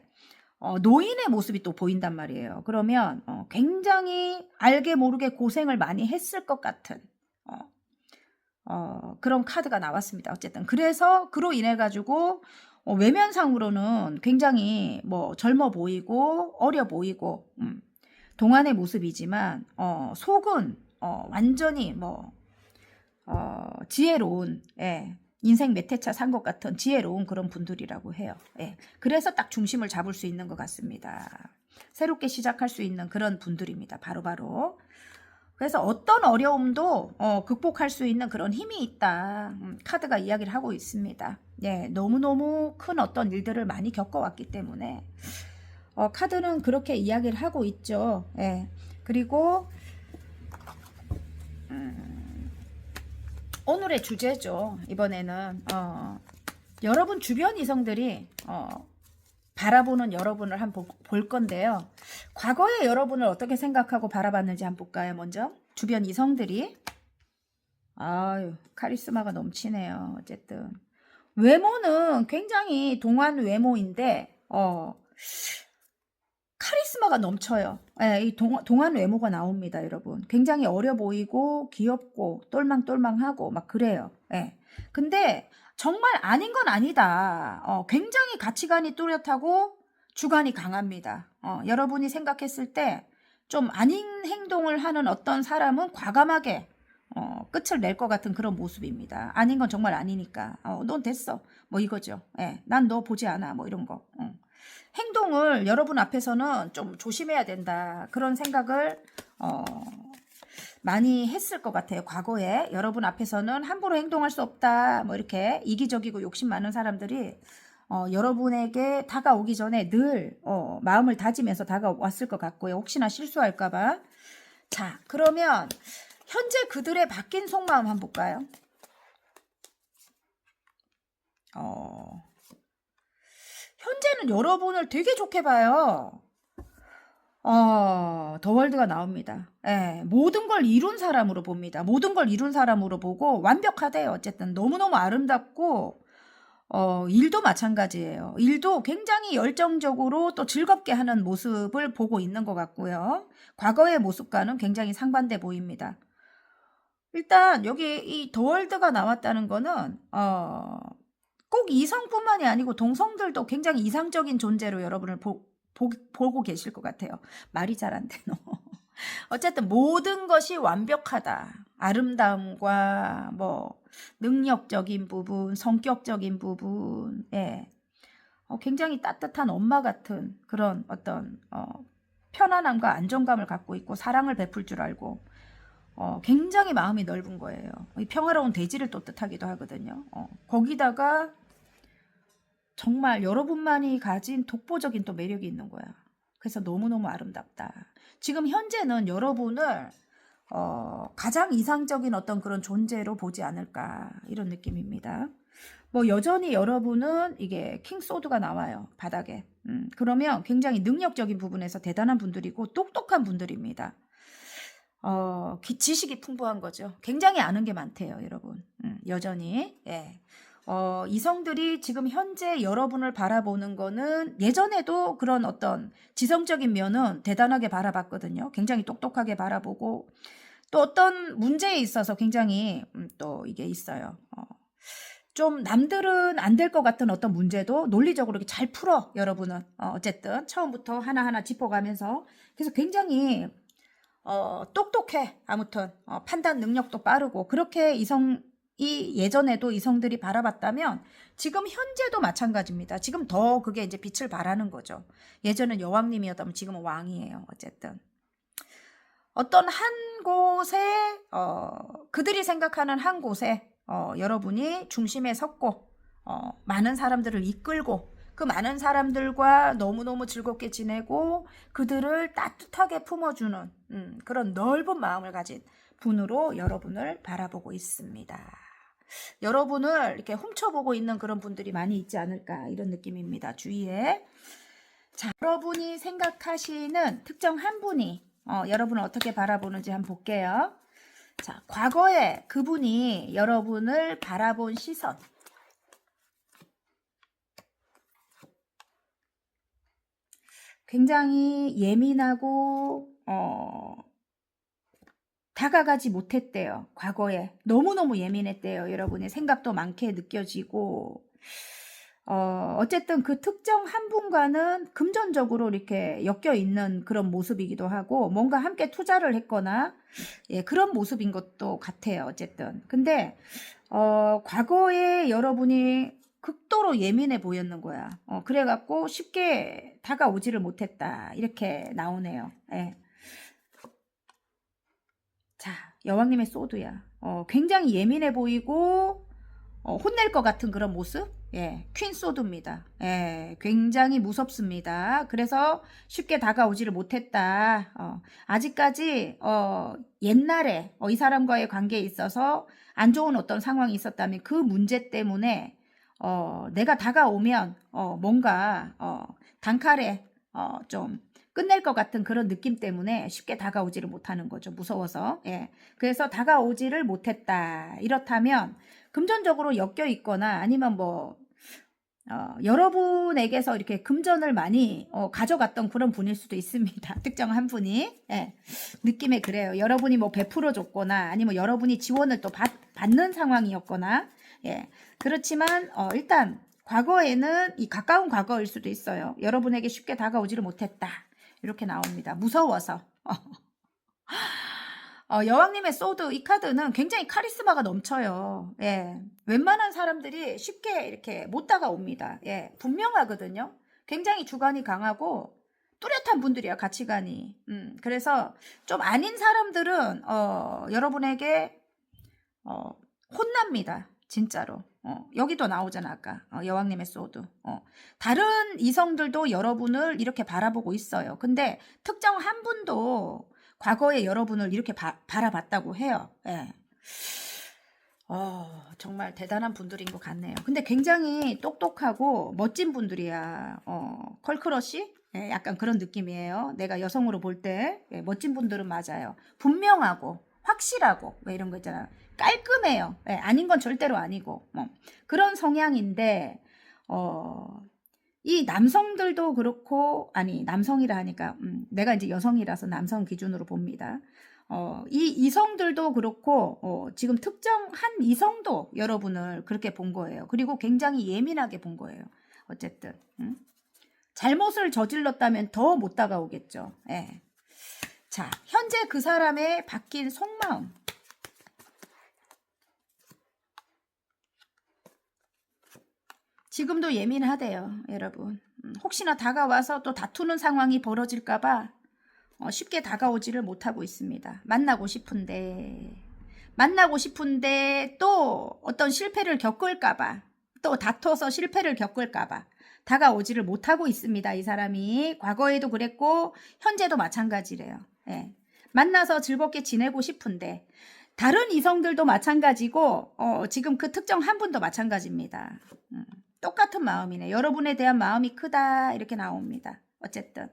노인의 모습이 또 보인단 말이에요. 그러면 굉장히 알게 모르게 고생을 많이 했을 것 같은 그런 카드가 나왔습니다. 어쨌든 그래서 그로 인해 가지고 외면상으로는 굉장히 젊어 보이고 어려 보이고 동안의 모습이지만 속은 완전히 지혜로운 인생 몇 회차 산 것 같은 지혜로운 그런 분들이라고 해요. 그래서 딱 중심을 잡을 수 있는 것 같습니다. 새롭게 시작할 수 있는 그런 분들입니다. 바로바로. 그래서 어떤 어려움도 극복할 수 있는 그런 힘이 있다. 카드가 이야기를 하고 있습니다. 너무너무 큰 어떤 일들을 많이 겪어왔기 때문에 카드는 그렇게 이야기를 하고 있죠. 예. 그리고 오늘의 주제죠. 이번에는 여러분 주변 이성들이 바라보는 여러분을 한번 볼 건데요. 과거의 여러분을 어떻게 생각하고 바라봤는지 한번 볼까요? 먼저 주변 이성들이 아유 카리스마가 넘치네요. 어쨌든 외모는 굉장히 동안 외모인데 카리스마가 넘쳐요. 예, 이 동안 외모가 나옵니다, 여러분. 굉장히 어려 보이고 귀엽고 똘망똘망하고 막 그래요. 예. 근데 정말 아닌 건 아니다. 굉장히 가치관이 뚜렷하고 주관이 강합니다. 여러분이 생각했을 때 좀 아닌 행동을 하는 어떤 사람은 과감하게 끝을 낼 것 같은 그런 모습입니다. 아닌 건 정말 아니니까. 넌 됐어. 뭐 이거죠. 예, 난 너 보지 않아. 뭐 이런 거. 행동을 여러분 앞에서는 좀 조심해야 된다. 그런 생각을 많이 했을 것 같아요. 과거에 여러분 앞에서는 함부로 행동할 수 없다. 뭐 이렇게 이기적이고 욕심 많은 사람들이 여러분에게 다가오기 전에 늘 마음을 다지면서 다가왔을 것 같고요. 혹시나 실수할까 봐. 자, 그러면 현재 그들의 바뀐 속마음 한번 볼까요? 현재는 여러분을 되게 좋게 봐요. 더월드가 나옵니다. 예, 모든 걸 이룬 사람으로 봅니다. 모든 걸 이룬 사람으로 보고 완벽하대요. 어쨌든 너무너무 아름답고 일도 마찬가지예요. 일도 굉장히 열정적으로 또 즐겁게 하는 모습을 보고 있는 것 같고요. 과거의 모습과는 굉장히 상반돼 보입니다. 일단 여기 이 더월드가 나왔다는 거는 꼭 이성뿐만이 아니고 동성들도 굉장히 이상적인 존재로 여러분을 보고 계실 것 같아요. 말이 잘 안 되노. 어쨌든 모든 것이 완벽하다. 아름다움과 뭐 능력적인 부분, 성격적인 부분, 예. 굉장히 따뜻한 엄마 같은 그런 어떤 편안함과 안정감을 갖고 있고 사랑을 베풀 줄 알고 굉장히 마음이 넓은 거예요. 이 평화로운 대지를 또 뜻하기도 하거든요. 거기다가 정말 여러분만이 가진 독보적인 또 매력이 있는 거야. 그래서 너무너무 아름답다. 지금 현재는 여러분을 가장 이상적인 어떤 그런 존재로 보지 않을까 이런 느낌입니다. 뭐 여전히 여러분은 이게 킹소드가 나와요. 바닥에. 그러면 굉장히 능력적인 부분에서 대단한 분들이고 똑똑한 분들입니다. 지식이 풍부한 거죠. 굉장히 아는 게 많대요, 여러분. 여전히. 예. 이성들이 지금 현재 여러분을 바라보는 거는 예전에도 그런 어떤 지성적인 면은 대단하게 바라봤거든요. 굉장히 똑똑하게 바라보고 또 어떤 문제에 있어서 굉장히 또 이게 있어요. 좀 남들은 안 될 것 같은 어떤 문제도 논리적으로 이렇게 잘 풀어, 여러분은. 어쨌든 처음부터 하나하나 짚어가면서 그래서 굉장히 똑똑해. 아무튼 판단 능력도 빠르고 그렇게 예전에도 이성들이 바라봤다면 지금 현재도 마찬가지입니다. 지금 더 그게 이제 빛을 발하는 거죠. 예전엔 여왕님이었다면 지금은 왕이에요. 어쨌든 어떤 한 곳에 그들이 생각하는 한 곳에 여러분이 중심에 섰고 많은 사람들을 이끌고 그 많은 사람들과 너무너무 즐겁게 지내고 그들을 따뜻하게 품어주는 그런 넓은 마음을 가진 분으로 여러분을 바라보고 있습니다. 여러분을 이렇게 훔쳐보고 있는 그런 분들이 많이 있지 않을까 이런 느낌입니다. 주위에. 자, 여러분이 생각하시는 특정 한 분이 여러분을 어떻게 바라보는지 한번 볼게요. 자, 과거에 그분이 여러분을 바라본 시선. 굉장히 예민하고 다가가지 못했대요. 과거에 너무너무 예민했대요. 여러분의 생각도 많게 느껴지고 어쨌든 그 특정 한 분과는 금전적으로 이렇게 엮여 있는 그런 모습이기도 하고 뭔가 함께 투자를 했거나 그런 모습인 것도 같아요. 어쨌든 근데 과거에 여러분이 극도로 예민해 보였는 거야. 그래갖고 쉽게 다가오지를 못했다. 이렇게 나오네요. 예. 자, 여왕님의 소드야. 굉장히 예민해 보이고 혼낼 것 같은 그런 모습? 예, 퀸 소드입니다. 예, 굉장히 무섭습니다. 그래서 쉽게 다가오지를 못했다. 아직까지 옛날에 이 사람과의 관계에 있어서 안 좋은 어떤 상황이 있었다면 그 문제 때문에 내가 다가오면 뭔가 단칼에 좀 끝낼 것 같은 그런 느낌 때문에 쉽게 다가오지를 못하는 거죠. 무서워서. 예. 그래서 다가오지를 못했다. 이렇다면 금전적으로 엮여 있거나 아니면 뭐 여러분에게서 이렇게 금전을 많이 가져갔던 그런 분일 수도 있습니다. 특정한 분이. 예. 느낌에 그래요. 여러분이 뭐 베풀어 줬거나 아니면 여러분이 지원을 또 받는 상황이었거나. 예. 그렇지만 일단 과거에는 이 가까운 과거일 수도 있어요. 여러분에게 쉽게 다가오지를 못했다. 이렇게 나옵니다. 무서워서. 여왕님의 소드 이 카드는 굉장히 카리스마가 넘쳐요. 예. 웬만한 사람들이 쉽게 이렇게 못 다가옵니다. 예. 분명하거든요. 굉장히 주관이 강하고 뚜렷한 분들이야, 가치관이. 그래서 좀 아닌 사람들은 여러분에게 혼납니다. 진짜로. 여기도 나오잖아, 아까. 여왕님의 소드. 다른 이성들도 여러분을 이렇게 바라보고 있어요. 근데 특정 한 분도 과거에 여러분을 이렇게 바라봤다고 해요. 예. 정말 대단한 분들인 것 같네요. 근데 굉장히 똑똑하고 멋진 분들이야. 컬크러쉬? 예, 약간 그런 느낌이에요. 내가 여성으로 볼 때. 예, 멋진 분들은 맞아요. 분명하고, 확실하고, 뭐 이런 거 있잖아. 깔끔해요. 예, 아닌 건 절대로 아니고. 그런 성향인데, 이 남성들도 그렇고, 아니, 남성이라 하니까, 내가 이제 여성이라서 남성 기준으로 봅니다. 이 이성들도 그렇고, 지금 특정한 이성도 여러분을 그렇게 본 거예요. 그리고 굉장히 예민하게 본 거예요. 어쨌든. 잘못을 저질렀다면 더 못 다가오겠죠. 예. 자, 현재 그 사람의 바뀐 속마음. 지금도 예민하대요, 여러분. 혹시나 다가와서 또 다투는 상황이 벌어질까봐 쉽게 다가오지를 못하고 있습니다. 만나고 싶은데 또 어떤 실패를 겪을까봐, 또 다퉈서 실패를 겪을까봐 다가오지를 못하고 있습니다. 이 사람이 과거에도 그랬고 현재도 마찬가지래요. 예. 만나서 즐겁게 지내고 싶은데 다른 이성들도 마찬가지고 지금 그 특정 한 분도 마찬가지입니다. 똑같은 마음이네. 여러분에 대한 마음이 크다 이렇게 나옵니다. 어쨌든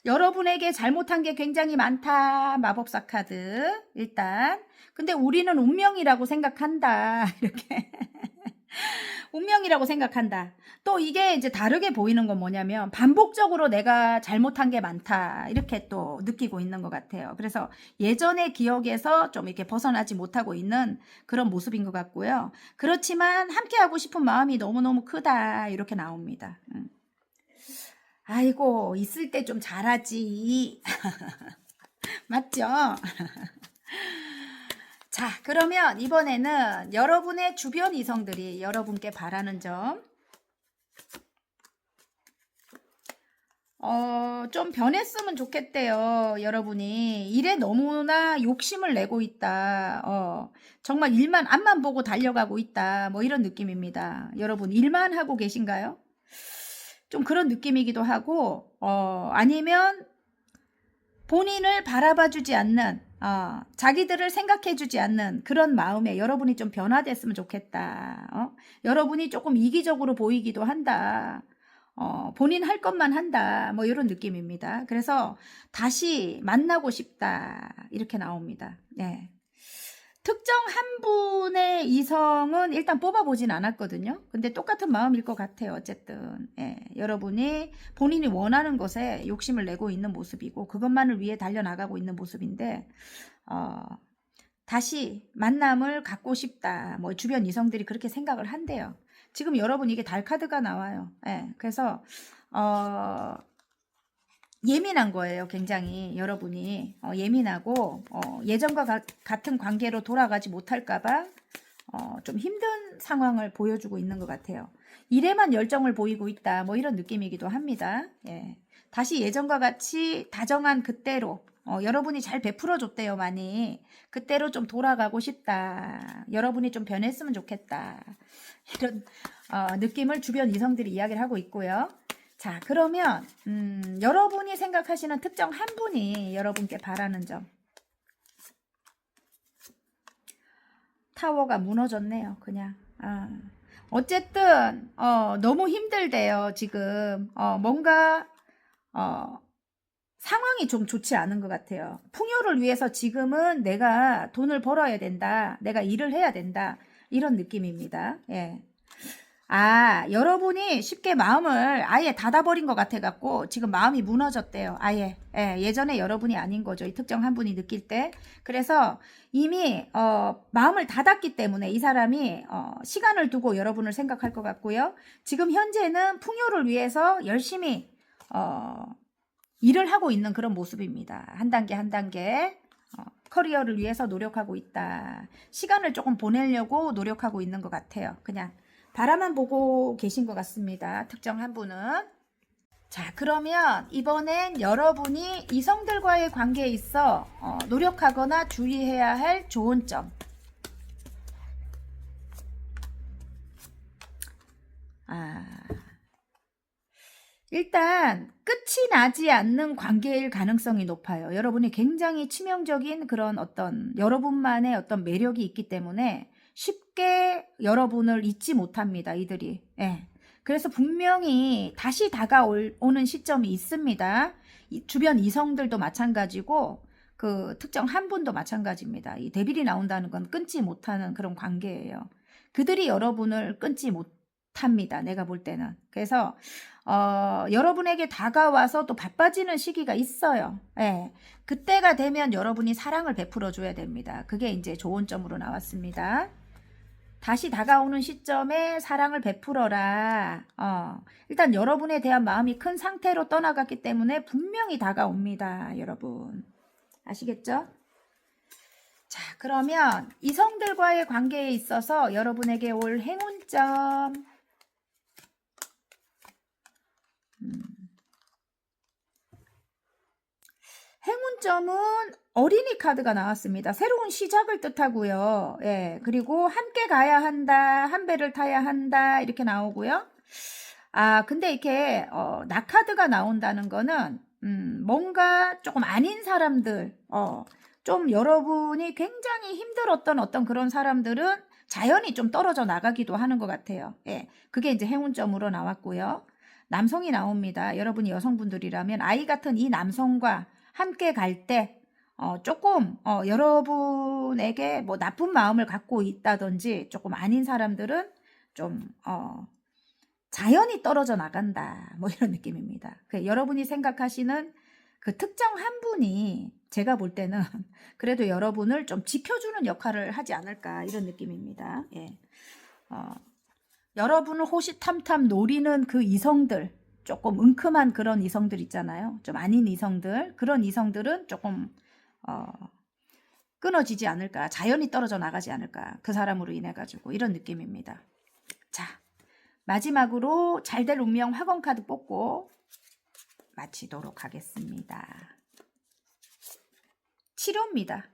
여러분에게 잘못한 게 굉장히 많다. 마법사 카드 일단. 근데 우리는 운명이라고 생각한다. 이렇게 운명이라고 생각한다. 또 이게 이제 다르게 보이는 건 뭐냐면 반복적으로 내가 잘못한 게 많다. 이렇게 또 느끼고 있는 것 같아요. 그래서 예전의 기억에서 좀 이렇게 벗어나지 못하고 있는 그런 모습인 것 같고요. 그렇지만 함께하고 싶은 마음이 너무너무 크다. 이렇게 나옵니다. 아이고, 있을 때 좀 잘하지. 맞죠? 자, 그러면 이번에는 여러분의 주변 이성들이 여러분께 바라는 점. 좀 변했으면 좋겠대요. 여러분이 일에 너무나 욕심을 내고 있다. 정말 일만 앞만 보고 달려가고 있다. 뭐 이런 느낌입니다. 여러분 일만 하고 계신가요? 좀 그런 느낌이기도 하고 아니면 본인을 바라봐주지 않는 자기들을 생각해주지 않는 그런 마음에 여러분이 좀 변화됐으면 좋겠다. 여러분이 조금 이기적으로 보이기도 한다. 본인 할 것만 한다. 뭐 이런 느낌입니다. 그래서 다시 만나고 싶다. 이렇게 나옵니다. 네. 특정 한 분의 이성은 일단 뽑아보진 않았거든요. 근데 똑같은 마음일 것 같아요. 어쨌든 예, 여러분이 본인이 원하는 것에 욕심을 내고 있는 모습이고 그것만을 위해 달려나가고 있는 모습인데 다시 만남을 갖고 싶다. 뭐 주변 이성들이 그렇게 생각을 한대요. 지금 여러분 이게 달 카드가 나와요. 예, 그래서 예민한 거예요. 굉장히 여러분이 예민하고 예전과 같은 관계로 돌아가지 못할까봐 좀 힘든 상황을 보여주고 있는 것 같아요. 일에만 열정을 보이고 있다. 뭐 이런 느낌이기도 합니다. 예. 다시 예전과 같이 다정한 그때로 여러분이 잘 베풀어 줬대요. 많이. 그때로 좀 돌아가고 싶다. 여러분이 좀 변했으면 좋겠다. 이런 느낌을 주변 이성들이 이야기를 하고 있고요. 자, 그러면 여러분이 생각하시는 특정 한 분이 여러분께 바라는 점. 타워가 무너졌네요. 그냥. 어쨌든 너무 힘들대요. 지금 뭔가 상황이 좀 좋지 않은 것 같아요. 풍요를 위해서 지금은 내가 돈을 벌어야 된다. 내가 일을 해야 된다. 이런 느낌입니다. 예. 여러분이 쉽게 마음을 아예 닫아버린 것 같아갖고 지금 마음이 무너졌대요. 아예. 예, 예전에 여러분이 아닌 거죠. 이 특정 한 분이 느낄 때. 그래서 이미 마음을 닫았기 때문에 이 사람이 시간을 두고 여러분을 생각할 것 같고요. 지금 현재는 풍요를 위해서 열심히 일을 하고 있는 그런 모습입니다. 한 단계 한 단계 커리어를 위해서 노력하고 있다. 시간을 조금 보내려고 노력하고 있는 것 같아요. 그냥 바라만 보고 계신 것 같습니다. 특정 한 분은. 자, 그러면 이번엔 여러분이 이성들과의 관계에 있어 노력하거나 주의해야 할 좋은 점. 일단 끝이 나지 않는 관계일 가능성이 높아요. 여러분이 굉장히 치명적인 그런 여러분만의 어떤 매력이 있기 때문에 쉽게 여러분을 잊지 못합니다. 이들이. 예. 그래서 분명히 다시 다가오는 시점이 있습니다. 주변 이성들도 마찬가지고 그 특정 한 분도 마찬가지입니다. 이 데빌이 나온다는 건 끊지 못하는 그런 관계예요. 그들이 여러분을 끊지 못합니다. 내가 볼 때는. 그래서 여러분에게 다가와서 또 바빠지는 시기가 있어요. 예. 그때가 되면 여러분이 사랑을 베풀어 줘야 됩니다. 그게 이제 좋은 점으로 나왔습니다. 다시 다가오는 시점에 사랑을 베풀어라. 일단 여러분에 대한 마음이 큰 상태로 떠나갔기 때문에 분명히 다가옵니다. 여러분. 아시겠죠? 자, 그러면 이성들과의 관계에 있어서 여러분에게 올 행운점. 행운점은 어린이 카드가 나왔습니다. 새로운 시작을 뜻하고요. 예, 그리고 함께 가야 한다, 한 배를 타야 한다 이렇게 나오고요. 근데 이렇게 낙카드가 나온다는 거는 뭔가 조금 아닌 사람들, 좀 여러분이 굉장히 힘들었던 어떤 그런 사람들은 자연히 좀 떨어져 나가기도 하는 것 같아요. 예, 그게 이제 행운점으로 나왔고요. 남성이 나옵니다. 여러분이 여성분들이라면 아이 같은 이 남성과 함께 갈 때 조금 여러분에게 뭐 나쁜 마음을 갖고 있다든지 조금 아닌 사람들은 좀 자연히 떨어져 나간다. 뭐 이런 느낌입니다. 여러분이 생각하시는 그 특정 한 분이 제가 볼 때는 그래도 여러분을 좀 지켜주는 역할을 하지 않을까 이런 느낌입니다. 예. 여러분을 호시탐탐 노리는 그 이성들, 조금 은큼한 그런 이성들 있잖아요. 좀 아닌 이성들, 그런 이성들은 조금 끊어지지 않을까, 자연히 떨어져 나가지 않을까, 그 사람으로 인해 가지고 이런 느낌입니다. 자, 마지막으로 잘될 운명 확언 카드 뽑고 마치도록 하겠습니다. 치료입니다.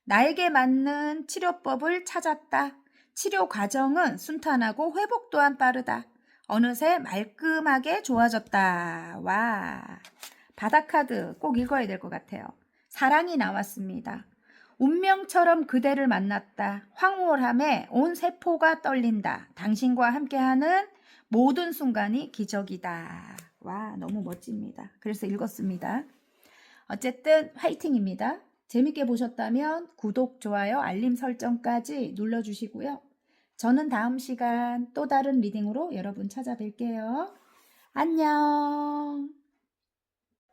나에게 맞는 치료법을 찾았다. 치료 과정은 순탄하고 회복 또한 빠르다. 어느새 말끔하게 좋아졌다. 와, 바다카드 꼭 읽어야 될 것 같아요. 사랑이 나왔습니다. 운명처럼 그대를 만났다. 황홀함에 온 세포가 떨린다. 당신과 함께하는 모든 순간이 기적이다. 와, 너무 멋집니다. 그래서 읽었습니다. 어쨌든 화이팅입니다. 재밌게 보셨다면 구독, 좋아요, 알림 설정까지 눌러주시고요. 저는 다음 시간 또 다른 리딩으로 여러분 찾아뵐게요. 안녕.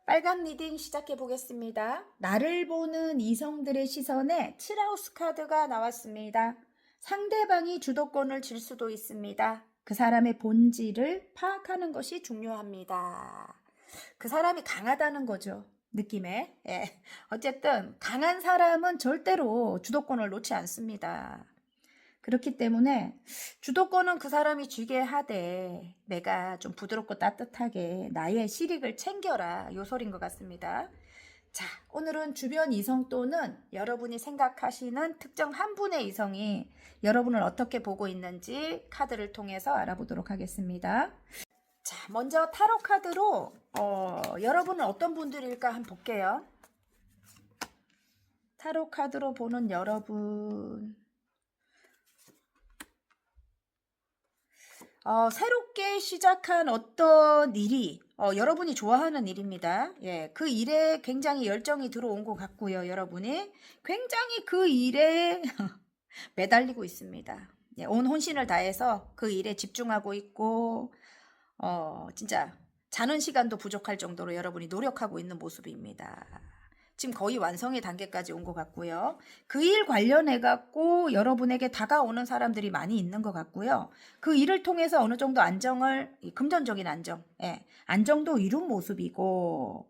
빨간 리딩 시작해 보겠습니다. 나를 보는 이성들의 시선에 7하우스 카드가 나왔습니다. 상대방이 주도권을 질 수도 있습니다. 그 사람의 본질을 파악하는 것이 중요합니다. 그 사람이 강하다는 거죠. 느낌에. 예. 어쨌든 강한 사람은 절대로 주도권을 놓지 않습니다. 그렇기 때문에 주도권은 그 사람이 쥐게 하되 내가 좀 부드럽고 따뜻하게 나의 실익을 챙겨라. 요 소리인 것 같습니다. 자, 오늘은 주변 이성 또는 여러분이 생각하시는 특정 한 분의 이성이 여러분을 어떻게 보고 있는지 카드를 통해서 알아보도록 하겠습니다. 자, 먼저 타로 카드로 여러분은 어떤 분들일까 한번 볼게요. 타로 카드로 보는 여러분. 새롭게 시작한 어떤 일이 여러분이 좋아하는 일입니다. 예, 그 일에 굉장히 열정이 들어온 것 같고요. 여러분이 굉장히 그 일에 매달리고 있습니다. 예, 온 혼신을 다해서 그 일에 집중하고 있고 진짜 자는 시간도 부족할 정도로 여러분이 노력하고 있는 모습입니다. 지금 거의 완성의 단계까지 온 것 같고요. 그 일 관련해 갖고 여러분에게 다가오는 사람들이 많이 있는 것 같고요. 그 일을 통해서 어느 정도 안정을, 금전적인 안정, 예, 안정도 이룬 모습이고,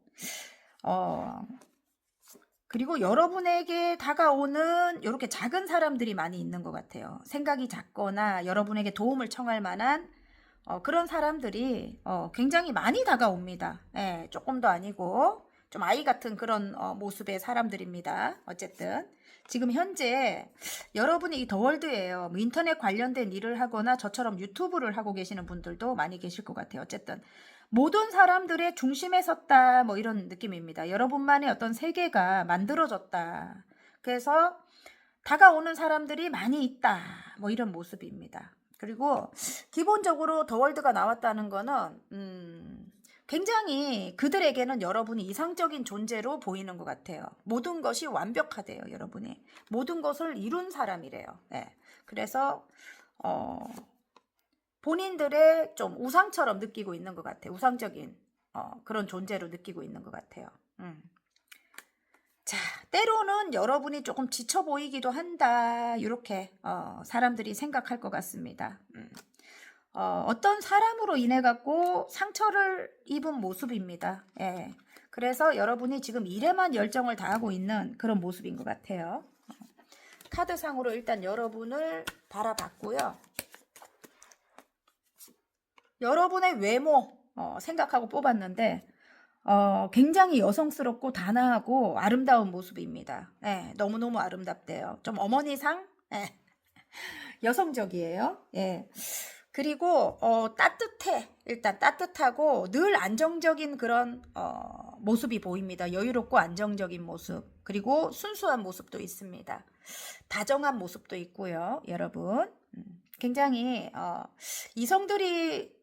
그리고 여러분에게 다가오는 이렇게 작은 사람들이 많이 있는 것 같아요. 생각이 작거나 여러분에게 도움을 청할 만한 그런 사람들이 굉장히 많이 다가옵니다. 예, 조금도 아니고 좀 아이 같은 그런 모습의 사람들입니다. 어쨌든 지금 현재 여러분이 이 더월드예요. 뭐 인터넷 관련된 일을 하거나 저처럼 유튜브를 하고 계시는 분들도 많이 계실 것 같아요. 어쨌든 모든 사람들의 중심에 섰다 뭐 이런 느낌입니다. 여러분만의 어떤 세계가 만들어졌다. 그래서 다가오는 사람들이 많이 있다 뭐 이런 모습입니다. 그리고 기본적으로 더월드가 나왔다는 거는 굉장히 그들에게는 여러분이 이상적인 존재로 보이는 것 같아요. 모든 것이 완벽하대요. 여러분이 모든 것을 이룬 사람이래요. 네. 그래서 본인들의 좀 우상처럼 느끼고 있는 것 같아요. 우상적인 그런 존재로 느끼고 있는 것 같아요. 자, 때로는 여러분이 조금 지쳐 보이기도 한다. 이렇게 사람들이 생각할 것 같습니다. 어떤 사람으로 인해 갖고 상처를 입은 모습입니다. 예. 그래서 여러분이 지금 일에만 열정을 다하고 있는 그런 모습인 것 같아요. 카드상으로 일단 여러분을 바라봤고요. 여러분의 외모 생각하고 뽑았는데 굉장히 여성스럽고 단아하고 아름다운 모습입니다. 예, 너무너무 아름답대요. 좀 어머니상? 예, 여성적이에요. 예. 그리고 따뜻해. 일단 따뜻하고 늘 안정적인 그런 모습이 보입니다. 여유롭고 안정적인 모습. 그리고 순수한 모습도 있습니다. 다정한 모습도 있고요. 여러분. 굉장히 이성들이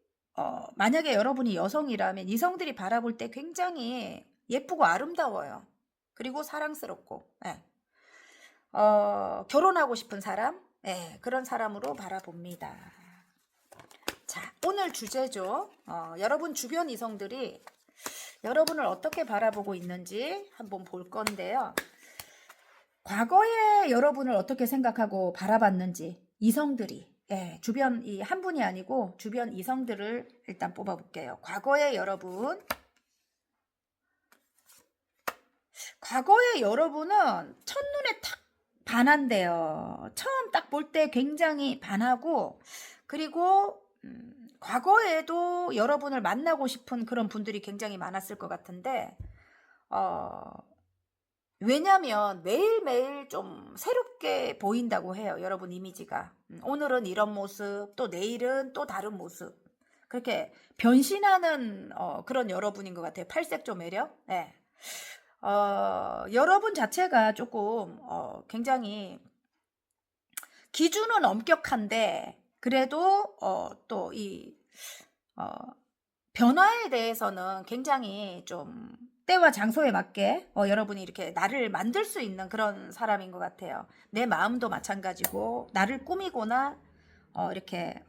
만약에 여러분이 여성이라면 이성들이 바라볼 때 굉장히 예쁘고 아름다워요. 그리고 사랑스럽고 예. 결혼하고 싶은 사람? 예, 그런 사람으로 바라봅니다. 자, 오늘 주제죠. 여러분 주변 이성들이 여러분을 어떻게 바라보고 있는지 한번 볼 건데요. 과거에 여러분을 어떻게 생각하고 바라봤는지 이성들이 예, 주변 이 한 분이 아니고 주변 이성들을 일단 뽑아볼게요. 과거에 여러분 과거에 여러분은 첫눈에 탁 반한대요. 처음 딱 볼 때 굉장히 반하고 그리고 과거에도 여러분을 만나고 싶은 그런 분들이 굉장히 많았을 것 같은데 왜냐면 매일매일 좀 새롭게 보인다고 해요. 여러분 이미지가. 오늘은 이런 모습, 또 내일은 또 다른 모습. 그렇게 변신하는 그런 여러분인 것 같아요. 팔색조 매력. 네. 여러분 자체가 조금 굉장히 기준은 엄격한데 그래도 또 이 변화에 대해서는 굉장히 좀 때와 장소에 맞게 여러분이 이렇게 나를 만들 수 있는 그런 사람인 것 같아요. 내 마음도 마찬가지고 나를 꾸미거나 이렇게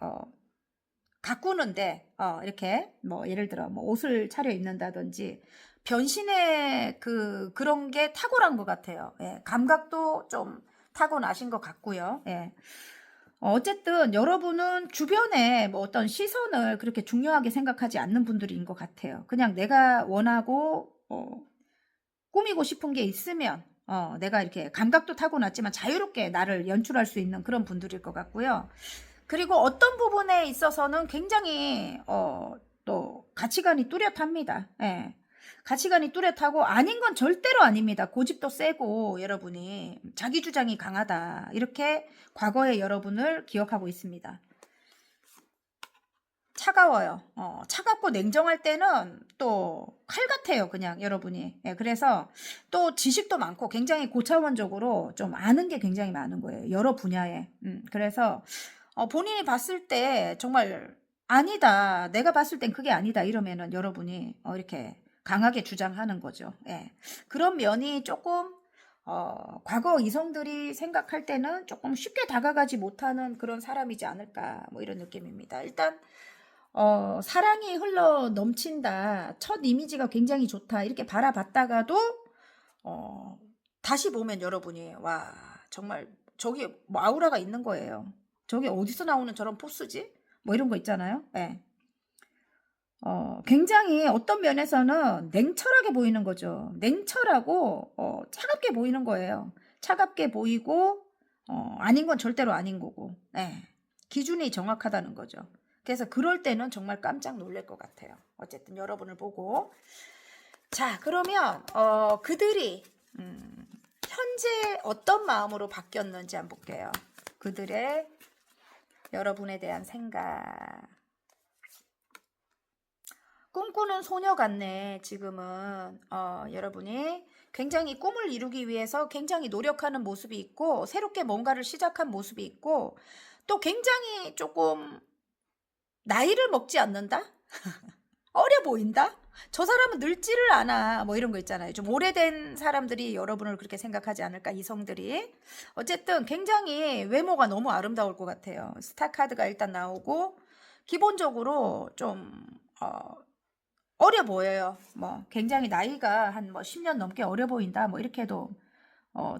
가꾸는데 이렇게 뭐 예를 들어 뭐 옷을 차려 입는다든지 변신의 그런 게 탁월한 것 같아요. 예, 감각도 좀 타고나신 것 같고요. 예. 어쨌든 여러분은 주변에 뭐 어떤 시선을 그렇게 중요하게 생각하지 않는 분들인 것 같아요. 그냥 내가 원하고 꾸미고 싶은 게 있으면 내가 이렇게 감각도 타고났지만 자유롭게 나를 연출할 수 있는 그런 분들일 것 같고요. 그리고 어떤 부분에 있어서는 굉장히 또 가치관이 뚜렷합니다. 예. 가치관이 뚜렷하고 아닌 건 절대로 아닙니다. 고집도 세고 여러분이 자기 주장이 강하다. 이렇게 과거의 여러분을 기억하고 있습니다. 차가워요. 차갑고 냉정할 때는 또 칼 같아요. 그냥 여러분이. 예, 그래서 또 지식도 많고 굉장히 고차원적으로 좀 아는 게 굉장히 많은 거예요. 여러 분야에. 그래서 본인이 봤을 때 정말 아니다. 내가 봤을 땐 그게 아니다. 이러면은 여러분이 이렇게 강하게 주장하는 거죠. 예. 그런 면이 조금 과거 이성들이 생각할 때는 조금 쉽게 다가가지 못하는 그런 사람이지 않을까 뭐 이런 느낌입니다. 일단 사랑이 흘러 넘친다. 첫 이미지가 굉장히 좋다. 이렇게 바라봤다가도 다시 보면 여러분이 와 정말 저기 뭐 아우라가 있는 거예요. 저게 어디서 나오는 저런 포스지? 뭐 이런 거 있잖아요. 네. 굉장히 어떤 면에서는 냉철하게 보이는 거죠. 냉철하고 차갑게 보이는 거예요. 차갑게 보이고 아닌 건 절대로 아닌 거고. 네. 기준이 정확하다는 거죠. 그래서 그럴 때는 정말 깜짝 놀랄 것 같아요. 어쨌든 여러분을 보고. 자, 그러면 그들이 현재 어떤 마음으로 바뀌었는지 한번 볼게요. 그들의 여러분에 대한 생각. 꿈꾸는 소녀 같네. 지금은 여러분이 굉장히 꿈을 이루기 위해서 굉장히 노력하는 모습이 있고 새롭게 뭔가를 시작한 모습이 있고 또 굉장히 조금 나이를 먹지 않는다? 어려 보인다? 저 사람은 늙지를 않아. 뭐 이런 거 있잖아요. 좀 오래된 사람들이 여러분을 그렇게 생각하지 않을까, 이성들이. 어쨌든 굉장히 외모가 너무 아름다울 것 같아요. 스타 카드가 일단 나오고, 기본적으로 좀, 어려 보여요. 뭐, 굉장히 나이가 한 뭐 10년 넘게 어려 보인다. 뭐 이렇게 해도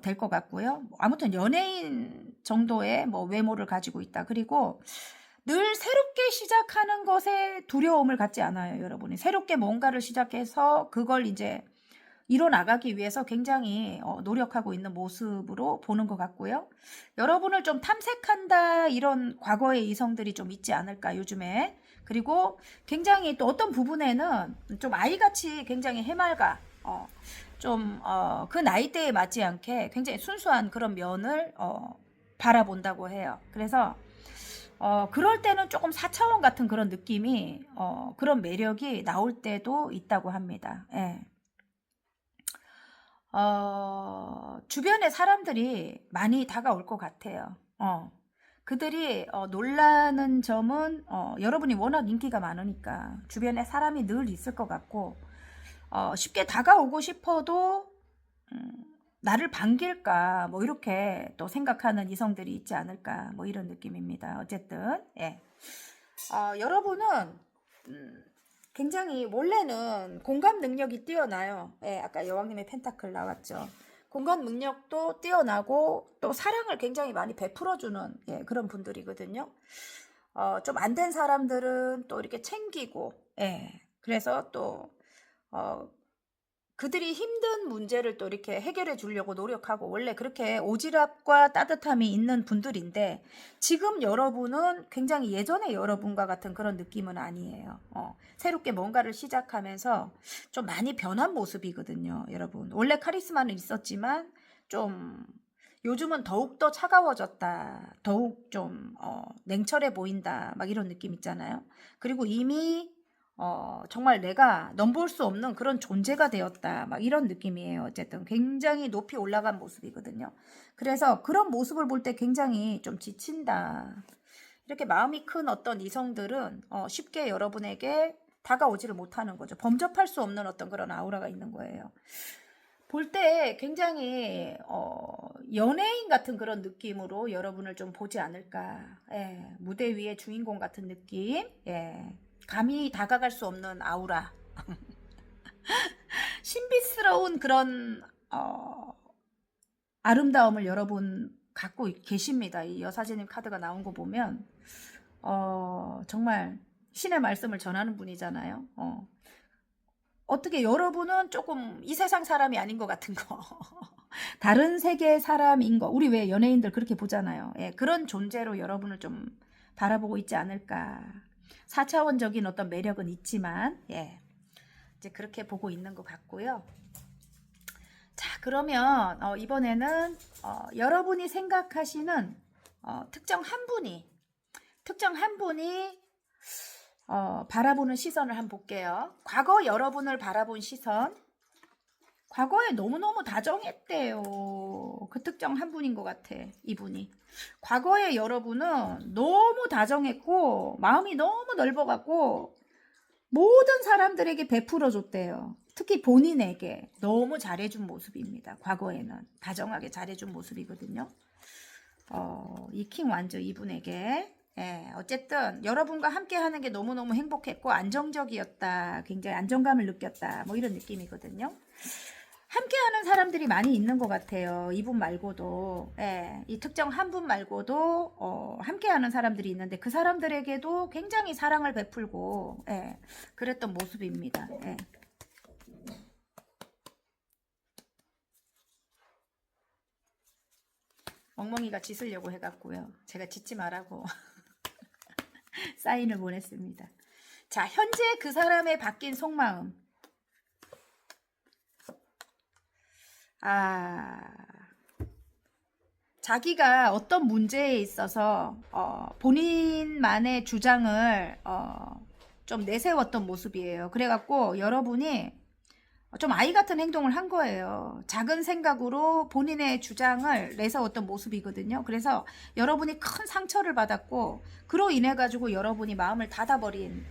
될 것 같고요. 아무튼 연예인 정도의 뭐 외모를 가지고 있다. 그리고 늘 새롭게 시작하는 것에 두려움을 갖지 않아요, 여러분이. 새롭게 뭔가를 시작해서 그걸 이제 이뤄나가기 위해서 굉장히 노력하고 있는 모습으로 보는 것 같고요. 여러분을 좀 탐색한다, 이런 과거의 이성들이 좀 있지 않을까, 요즘에. 그리고 굉장히 또 어떤 부분에는 좀 아이같이 굉장히 해맑아. 그 나이대에 맞지 않게 굉장히 순수한 그런 면을 바라본다고 해요. 그래서 그럴 때는 조금 4차원 같은 그런 느낌이, 그런 매력이 나올 때도 있다고 합니다. 예. 주변에 사람들이 많이 다가올 것 같아요. 그들이 놀라는 점은 여러분이 워낙 인기가 많으니까 주변에 사람이 늘 있을 것 같고 쉽게 다가오고 싶어도 나를 반길까 뭐 이렇게 또 생각하는 이성들이 있지 않을까 뭐 이런 느낌입니다. 어쨌든 예. 여러분은 굉장히 원래는 공감 능력이 뛰어나요. 예, 아까 여왕님의 펜타클 나왔죠. 공감 능력도 뛰어나고 또 사랑을 굉장히 많이 베풀어주는 그런 분들이거든요. 좀 안 된 사람들은 또 이렇게 챙기고, 그래서 또 그들이 힘든 문제를 또 이렇게 해결해 주려고 노력하고 원래 그렇게 오지랖과 따뜻함이 있는 분들인데 지금 여러분은 굉장히 예전의 여러분과 같은 그런 느낌은 아니에요. 새롭게 뭔가를 시작하면서 좀 많이 변한 모습이거든요, 여러분. 원래 카리스마는 있었지만 좀 요즘은 더욱 더 차가워졌다. 더욱 좀 냉철해 보인다. 막 이런 느낌 있잖아요. 그리고 이미 정말 내가 넘볼 수 없는 그런 존재가 되었다. 막 이런 느낌이에요. 어쨌든 굉장히 높이 올라간 모습이거든요. 그래서 그런 모습을 볼 때 굉장히 좀 지친다. 이렇게 마음이 큰 어떤 이성들은 쉽게 여러분에게 다가오지를 못하는 거죠. 범접할 수 없는 어떤 그런 아우라가 있는 거예요. 볼 때 굉장히 연예인 같은 그런 느낌으로 여러분을 좀 보지 않을까. 예, 무대 위의 주인공 같은 느낌. 예. 감히 다가갈 수 없는 아우라. 신비스러운 그런 아름다움을 여러분 갖고 계십니다. 이 여사제님 카드가 나온 거 보면 정말 신의 말씀을 전하는 분이잖아요. 어떻게 여러분은 조금 이 세상 사람이 아닌 것 같은 거. 다른 세계의 사람인 거. 우리 왜 연예인들 그렇게 보잖아요. 예, 그런 존재로 여러분을 좀 바라보고 있지 않을까. 4차원적인 어떤 매력은 있지만, 예. 이제 그렇게 보고 있는 것 같고요. 자, 그러면 이번에는 여러분이 생각하시는 특정 한 분이 바라보는 시선을 한번 볼게요. 과거 여러분을 바라본 시선. 과거에 너무너무 다정했대요. 그 특정 한 분인 것 같아, 이분이. 과거에 여러분은 너무 다정했고 마음이 너무 넓어갖고 모든 사람들에게 베풀어 줬대요. 특히 본인에게 너무 잘해준 모습입니다. 과거에는 다정하게 잘해준 모습이거든요. 이 킹 완저 이분에게 어쨌든 여러분과 함께 하는 게 너무너무 행복했고 안정적이었다. 굉장히 안정감을 느꼈다. 뭐 이런 느낌이거든요. 함께 하는 사람들이 많이 있는 것 같아요. 이분 말고도. 이 특정 한 분 말고도 함께 하는 사람들이 있는데 그 사람들에게도 굉장히 사랑을 베풀고 그랬던 모습입니다. 멍멍이가 짖으려고 해갖고요. 제가 짖지 말라고 사인을 보냈습니다. 자, 현재 그 사람의 바뀐 속마음. 자기가 어떤 문제에 있어서 본인만의 주장을 좀 내세웠던 모습이에요. 그래갖고 여러분이 좀 아이 같은 행동을 한 거예요. 작은 생각으로 본인의 주장을 내세웠던 모습이거든요. 그래서 여러분이 큰 상처를 받았고 그로 인해 가지고 여러분이 마음을 닫아버린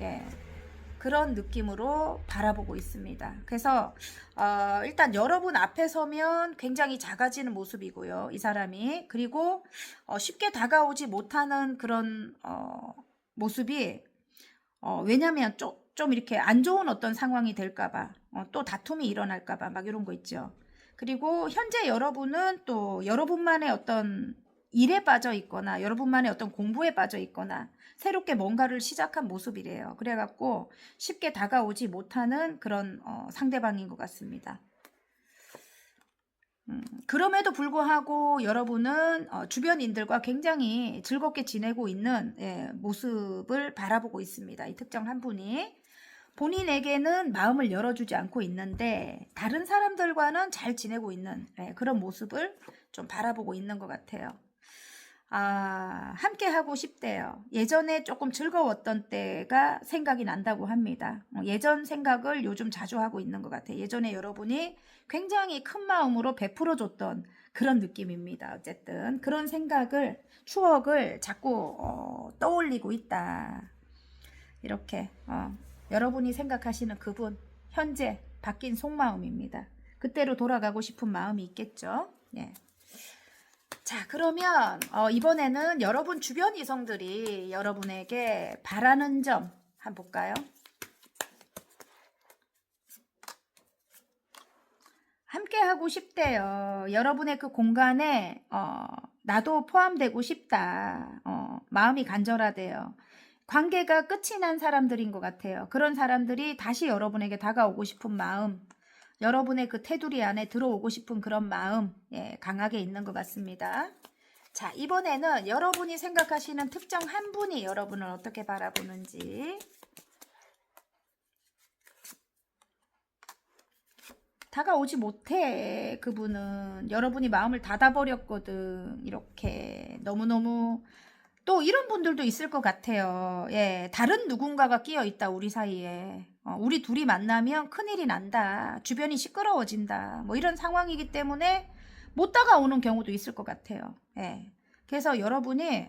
그런 느낌으로 바라보고 있습니다. 그래서 일단 여러분 앞에 서면 굉장히 작아지는 모습이고요. 이 사람이. 그리고 쉽게 다가오지 못하는 그런 모습이 왜냐면 좀 이렇게 안 좋은 어떤 상황이 될까봐 또 다툼이 일어날까봐 막 이런 거 있죠. 그리고 현재 여러분은 또 여러분만의 어떤 일에 빠져 있거나 여러분만의 어떤 공부에 빠져 있거나 새롭게 뭔가를 시작한 모습이래요. 그래갖고 쉽게 다가오지 못하는 그런 상대방인 것 같습니다. 그럼에도 불구하고 여러분은 주변인들과 굉장히 즐겁게 지내고 있는 모습을 바라보고 있습니다. 이 특정 한 분이. 본인에게는 마음을 열어주지 않고 있는데 다른 사람들과는 잘 지내고 있는 그런 모습을 좀 바라보고 있는 것 같아요. 함께 하고 싶대요. 예전에 조금 즐거웠던 때가 생각이 난다고 합니다. 예전 생각을 요즘 자주 하고 있는 것 같아요. 예전에 여러분이 굉장히 큰 마음으로 베풀어줬던 그런 느낌입니다. 어쨌든 그런 생각을, 추억을 자꾸 떠올리고 있다. 이렇게 여러분이 생각하시는 그분, 현재 바뀐 속마음입니다. 그때로 돌아가고 싶은 마음이 있겠죠. 자, 그러면 이번에는 여러분 주변 이성들이 여러분에게 바라는 점 한번 볼까요? 함께 하고 싶대요. 여러분의 그 공간에 나도 포함되고 싶다. 마음이 간절하대요. 관계가 끝이 난 사람들인 것 같아요. 그런 사람들이 다시 여러분에게 다가오고 싶은 마음, 여러분의 그 테두리 안에 들어오고 싶은 그런 마음 강하게 있는 것 같습니다. 자, 이번에는 여러분이 생각하시는 특정 한 분이 여러분을 어떻게 바라보는지. 다가오지 못해. 그분은 여러분이 마음을 닫아버렸거든. 이렇게 너무너무. 또 이런 분들도 있을 것 같아요. 다른 누군가가 끼어 있다 우리 사이에. 우리 둘이 만나면 큰일이 난다. 주변이 시끄러워진다. 뭐 이런 상황이기 때문에 못 다가오는 경우도 있을 것 같아요. 그래서 여러분이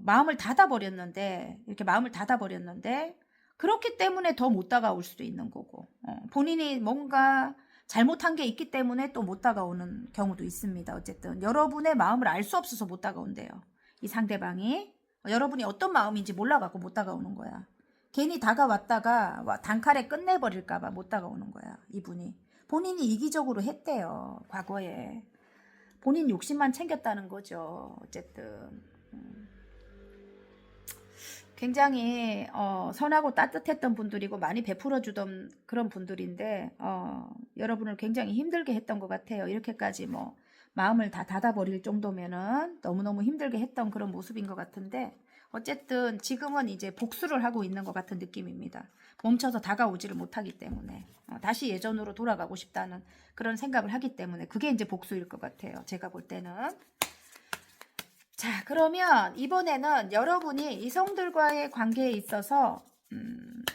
마음을 닫아버렸는데, 이렇게 마음을 닫아버렸는데 그렇기 때문에 더 못 다가올 수도 있는 거고, 본인이 뭔가 잘못한 게 있기 때문에 또 못 다가오는 경우도 있습니다. 어쨌든 여러분의 마음을 알 수 없어서 못 다가온대요. 이 상대방이 여러분이 어떤 마음인지 몰라갖고 못 다가오는 거야. 괜히 다가왔다가 단칼에 끝내버릴까봐 못 다가오는 거야. 이분이 본인이 이기적으로 했대요. 과거에 본인 욕심만 챙겼다는 거죠. 어쨌든 굉장히 선하고 따뜻했던 분들이고 많이 베풀어주던 그런 분들인데 여러분을 굉장히 힘들게 했던 것 같아요. 이렇게까지 뭐 마음을 다 닫아버릴 정도면은 너무너무 힘들게 했던 그런 모습인 것 같은데 어쨌든 지금은 이제 복수를 하고 있는 것 같은 느낌입니다. 멈춰서 다가오지를 못하기 때문에 다시 예전으로 돌아가고 싶다는 그런 생각을 하기 때문에 그게 이제 복수일 것 같아요. 제가 볼 때는. 자, 그러면 이번에는 여러분이 이성들과의 관계에 있어서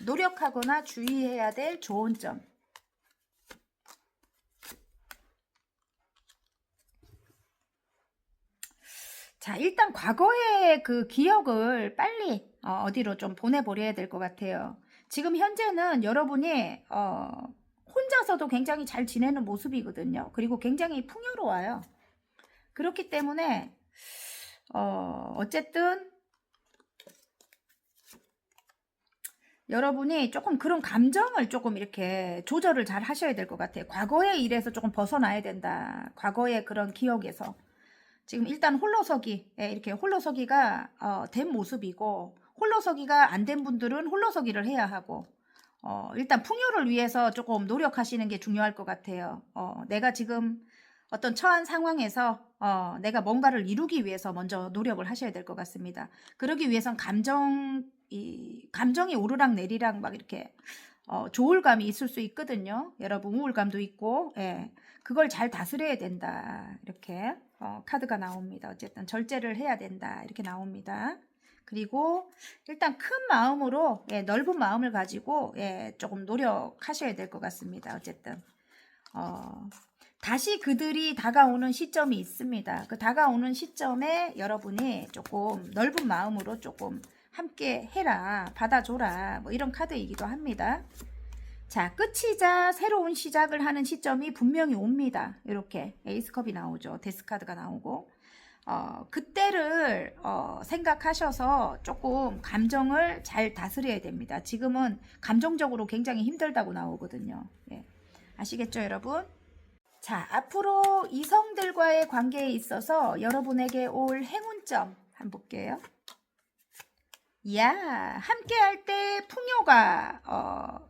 노력하거나 주의해야 될 좋은 점. 자, 일단 과거의 그 기억을 빨리 어디로 좀 보내버려야 될 것 같아요. 지금 현재는 여러분이 혼자서도 굉장히 잘 지내는 모습이거든요. 그리고 굉장히 풍요로워요. 그렇기 때문에 어쨌든 여러분이 조금 그런 감정을 조금 이렇게 조절을 잘 하셔야 될 것 같아요. 과거의 일에서 조금 벗어나야 된다. 과거의 그런 기억에서. 지금 일단 홀로서기, 이렇게 홀로서기가 된 모습이고, 홀로서기가 안 된 분들은 홀로서기를 해야 하고, 일단 풍요를 위해서 조금 노력하시는 게 중요할 것 같아요. 내가 지금 어떤 처한 상황에서 내가 뭔가를 이루기 위해서 먼저 노력을 하셔야 될 것 같습니다. 그러기 위해선 감정이 오르락 내리락 막 이렇게 조울감이 있을 수 있거든요. 여러분 우울감도 있고, 예, 그걸 잘 다스려야 된다. 이렇게 카드가 나옵니다. 어쨌든 절제를 해야 된다. 이렇게 나옵니다. 그리고 일단 큰 마음으로, 예, 넓은 마음을 가지고, 예, 조금 노력하셔야 될 것 같습니다. 어쨌든 다시 그들이 다가오는 시점이 있습니다. 그 다가오는 시점에 여러분이 조금 넓은 마음으로 조금 함께 해라, 받아줘라, 뭐 이런 카드이기도 합니다. 자, 끝이자 새로운 시작을 하는 시점이 분명히 옵니다. 이렇게 에이스컵이 나오죠. 데스카드가 나오고, 그때를 생각하셔서 조금 감정을 잘 다스려야 됩니다. 지금은 감정적으로 굉장히 힘들다고 나오거든요. 예. 아시겠죠, 여러분? 자, 앞으로 이성들과의 관계에 있어서 여러분에게 올 행운점 한번 볼게요. 함께 할 때 풍요가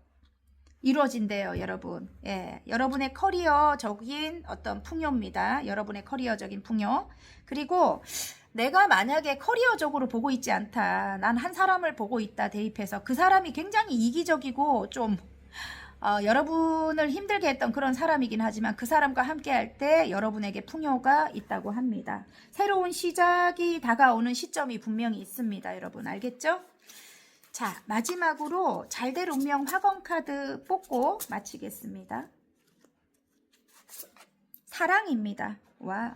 이루어진대요, 여러분. 예, 여러분의 커리어적인 어떤 풍요입니다. 여러분의 커리어적인 풍요. 그리고 내가 만약에 커리어적으로 보고 있지 않다. 난 한 사람을 보고 있다, 대입해서. 그 사람이 굉장히 이기적이고 좀 여러분을 힘들게 했던 그런 사람이긴 하지만 그 사람과 함께 할 때 여러분에게 풍요가 있다고 합니다. 새로운 시작이 다가오는 시점이 분명히 있습니다. 여러분 알겠죠? 자, 마지막으로 잘될 운명 화건 카드 뽑고 마치겠습니다. 사랑입니다. 와,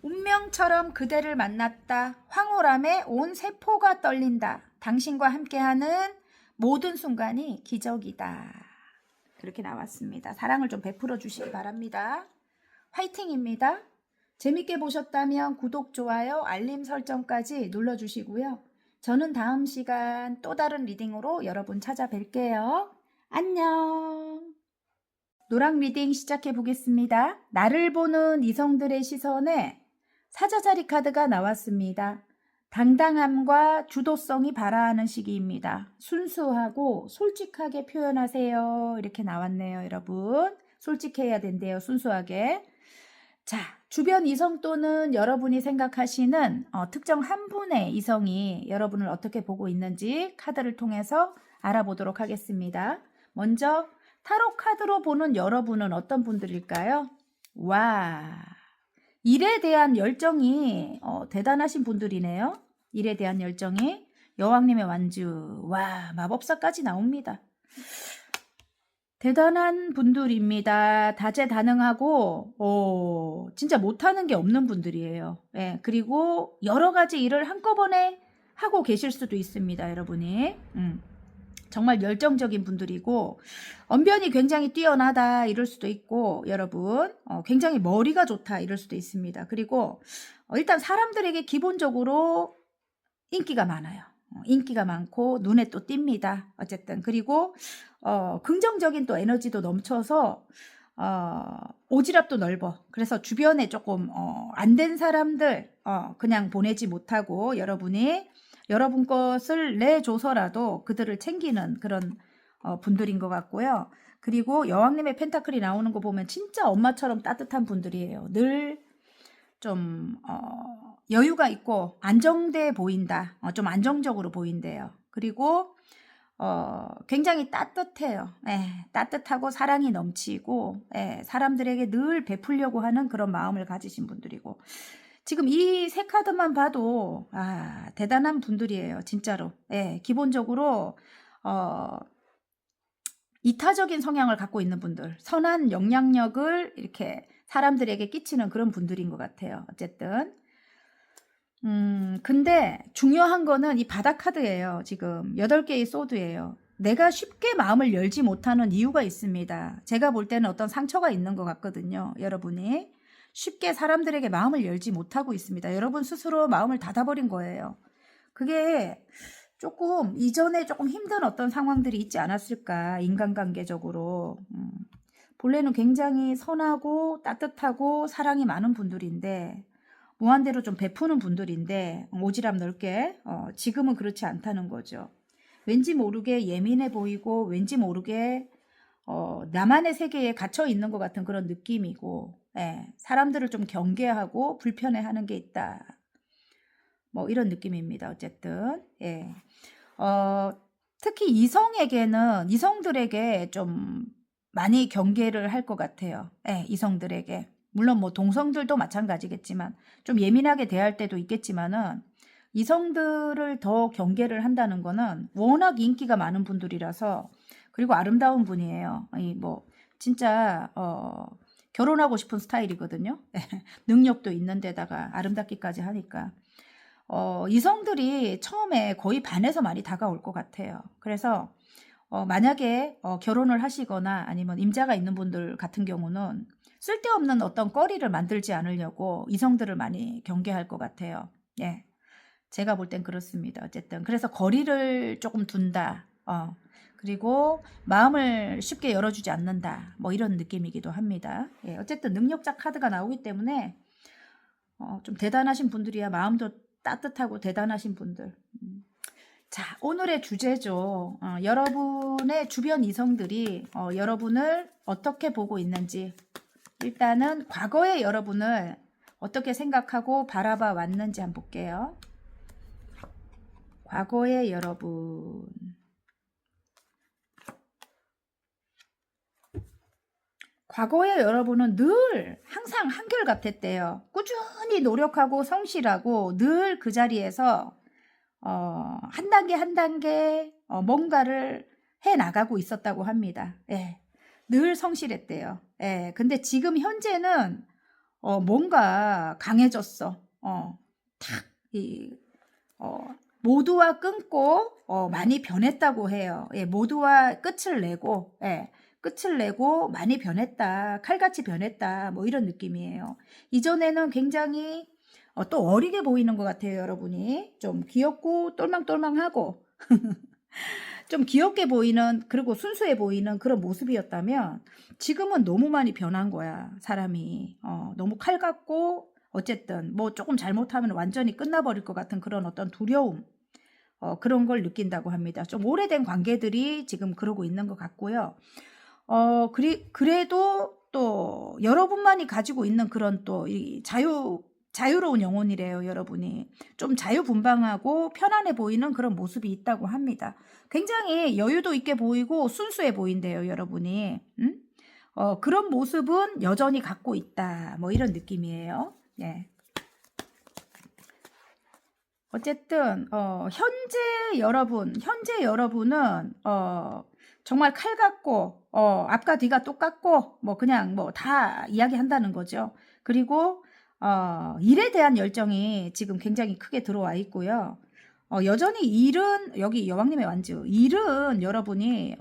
운명처럼 그대를 만났다. 황홀함에 온 세포가 떨린다. 당신과 함께하는 모든 순간이 기적이다. 그렇게 나왔습니다. 사랑을 좀 베풀어 주시기 바랍니다. 화이팅입니다. 재밌게 보셨다면 구독, 좋아요, 알림 설정까지 눌러주시고요. 저는 다음 시간 또 다른 리딩으로 여러분 찾아뵐게요. 안녕. 노랑 리딩 시작해 보겠습니다. 나를 보는 이성들의 시선에 사자자리 카드가 나왔습니다. 당당함과 주도성이 발화하는 시기입니다. 순수하고 솔직하게 표현하세요. 이렇게 나왔네요, 여러분. 솔직해야 된대요, 순수하게. 자, 주변 이성 또는 여러분이 생각하시는 특정 한 분의 이성이 여러분을 어떻게 보고 있는지 카드를 통해서 알아보도록 하겠습니다. 먼저 타로 카드로 보는 여러분은 어떤 분들일까요? 와, 일에 대한 열정이 대단하신 분들이네요. 일에 대한 열정이. 여왕님의 완주. 와, 마법사까지 나옵니다. 대단한 분들입니다. 다재다능하고 진짜 못하는 게 없는 분들이에요. 예, 그리고 여러 가지 일을 한꺼번에 하고 계실 수도 있습니다. 여러분이. 정말 열정적인 분들이고 언변이 굉장히 뛰어나다 이럴 수도 있고 여러분 굉장히 머리가 좋다 이럴 수도 있습니다. 그리고 일단 사람들에게 기본적으로 인기가 많아요. 인기가 많고 눈에 또 띕니다. 어쨌든 그리고 긍정적인 또 에너지도 넘쳐서 오지랖도 넓어. 그래서 주변에 조금 안 된 사람들 그냥 보내지 못하고 여러분이 여러분 것을 내줘서라도 그들을 챙기는 그런 분들인 것 같고요. 그리고 여왕님의 펜타클이 나오는 거 보면 진짜 엄마처럼 따뜻한 분들이에요. 늘 좀 여유가 있고 안정돼 보인다. 좀 안정적으로 보인대요. 그리고 굉장히 따뜻해요. 예, 따뜻하고 사랑이 넘치고, 예, 사람들에게 늘 베풀려고 하는 그런 마음을 가지신 분들이고, 지금 이 세 카드만 봐도, 대단한 분들이에요. 진짜로. 예, 기본적으로, 이타적인 성향을 갖고 있는 분들, 선한 영향력을 이렇게 사람들에게 끼치는 그런 분들인 것 같아요. 어쨌든. 근데 중요한 거는 이 바닥 카드예요. 지금 8개의 소드예요. 내가 쉽게 마음을 열지 못하는 이유가 있습니다. 제가 볼 때는 어떤 상처가 있는 것 같거든요. 여러분이 쉽게 사람들에게 마음을 열지 못하고 있습니다. 여러분 스스로 마음을 닫아버린 거예요. 그게 조금 이전에 조금 힘든 어떤 상황들이 있지 않았을까, 인간관계적으로. 본래는 굉장히 선하고 따뜻하고 사랑이 많은 분들인데, 무한대로 좀 베푸는 분들인데, 오지랖 넓게, 지금은 그렇지 않다는 거죠. 왠지 모르게 예민해 보이고, 왠지 모르게 나만의 세계에 갇혀 있는 것 같은 그런 느낌이고, 예, 사람들을 좀 경계하고 불편해하는 게 있다. 뭐 이런 느낌입니다. 어쨌든, 예. 특히 이성들에게 좀 많이 경계를 할 것 같아요. 예, 이성들에게. 물론 뭐 동성들도 마찬가지겠지만 좀 예민하게 대할 때도 있겠지만은 이성들을 더 경계를 한다는 거는 워낙 인기가 많은 분들이라서, 그리고 아름다운 분이에요. 뭐 진짜 결혼하고 싶은 스타일이거든요. 능력도 있는 데다가 아름답기까지 하니까 이성들이 처음에 거의 반에서 많이 다가올 것 같아요. 그래서 만약에 결혼을 하시거나 아니면 임자가 있는 분들 같은 경우는 쓸데없는 어떤 거리를 만들지 않으려고 이성들을 많이 경계할 것 같아요. 예, 제가 볼 땐 그렇습니다. 어쨌든 그래서 거리를 조금 둔다. 그리고 마음을 쉽게 열어주지 않는다. 뭐 이런 느낌이기도 합니다. 예, 어쨌든 능력자 카드가 나오기 때문에 좀 대단하신 분들이야. 마음도 따뜻하고 대단하신 분들. 자, 오늘의 주제죠. 여러분의 주변 이성들이 여러분을 어떻게 보고 있는지, 일단은 과거의 여러분을 어떻게 생각하고 바라봐 왔는지 한번 볼게요. 과거의 여러분. 과거의 여러분은 늘 항상 한결같았대요. 꾸준히 노력하고 성실하고 늘 그 자리에서 한 단계 한 단계 뭔가를 해 나가고 있었다고 합니다. 예, 늘 성실했대요. 예, 근데 지금 현재는 뭔가 강해졌어. 모두와 끊고 많이 변했다고 해요. 예, 모두와 끝을 내고, 예, 끝을 내고 많이 변했다. 칼같이 변했다. 뭐 이런 느낌이에요. 이전에는 굉장히 또 어리게 보이는 것 같아요. 여러분이 좀 귀엽고 똘망똘망하고 좀 귀엽게 보이는, 그리고 순수해 보이는 그런 모습이었다면 지금은 너무 많이 변한 거야. 사람이 너무 칼 같고, 어쨌든 뭐 조금 잘못하면 완전히 끝나버릴 것 같은 그런 어떤 두려움, 그런 걸 느낀다고 합니다. 좀 오래된 관계들이 지금 그러고 있는 것 같고요. 그래도 또 여러분만이 가지고 있는 그런 또 이 자유로운 영혼이래요. 여러분이 좀 자유분방하고 편안해 보이는 그런 모습이 있다고 합니다. 굉장히 여유도 있게 보이고 순수해 보인대요. 여러분이. 그런 모습은 여전히 갖고 있다. 뭐 이런 느낌이에요. 예. 어쨌든 현재 여러분은 정말 칼 같고 앞과 뒤가 똑같고 뭐 그냥 뭐 다 이야기한다는 거죠. 그리고 일에 대한 열정이 지금 굉장히 크게 들어와 있고요. 여전히 일은, 여기 여왕님의 완주, 일은 여러분이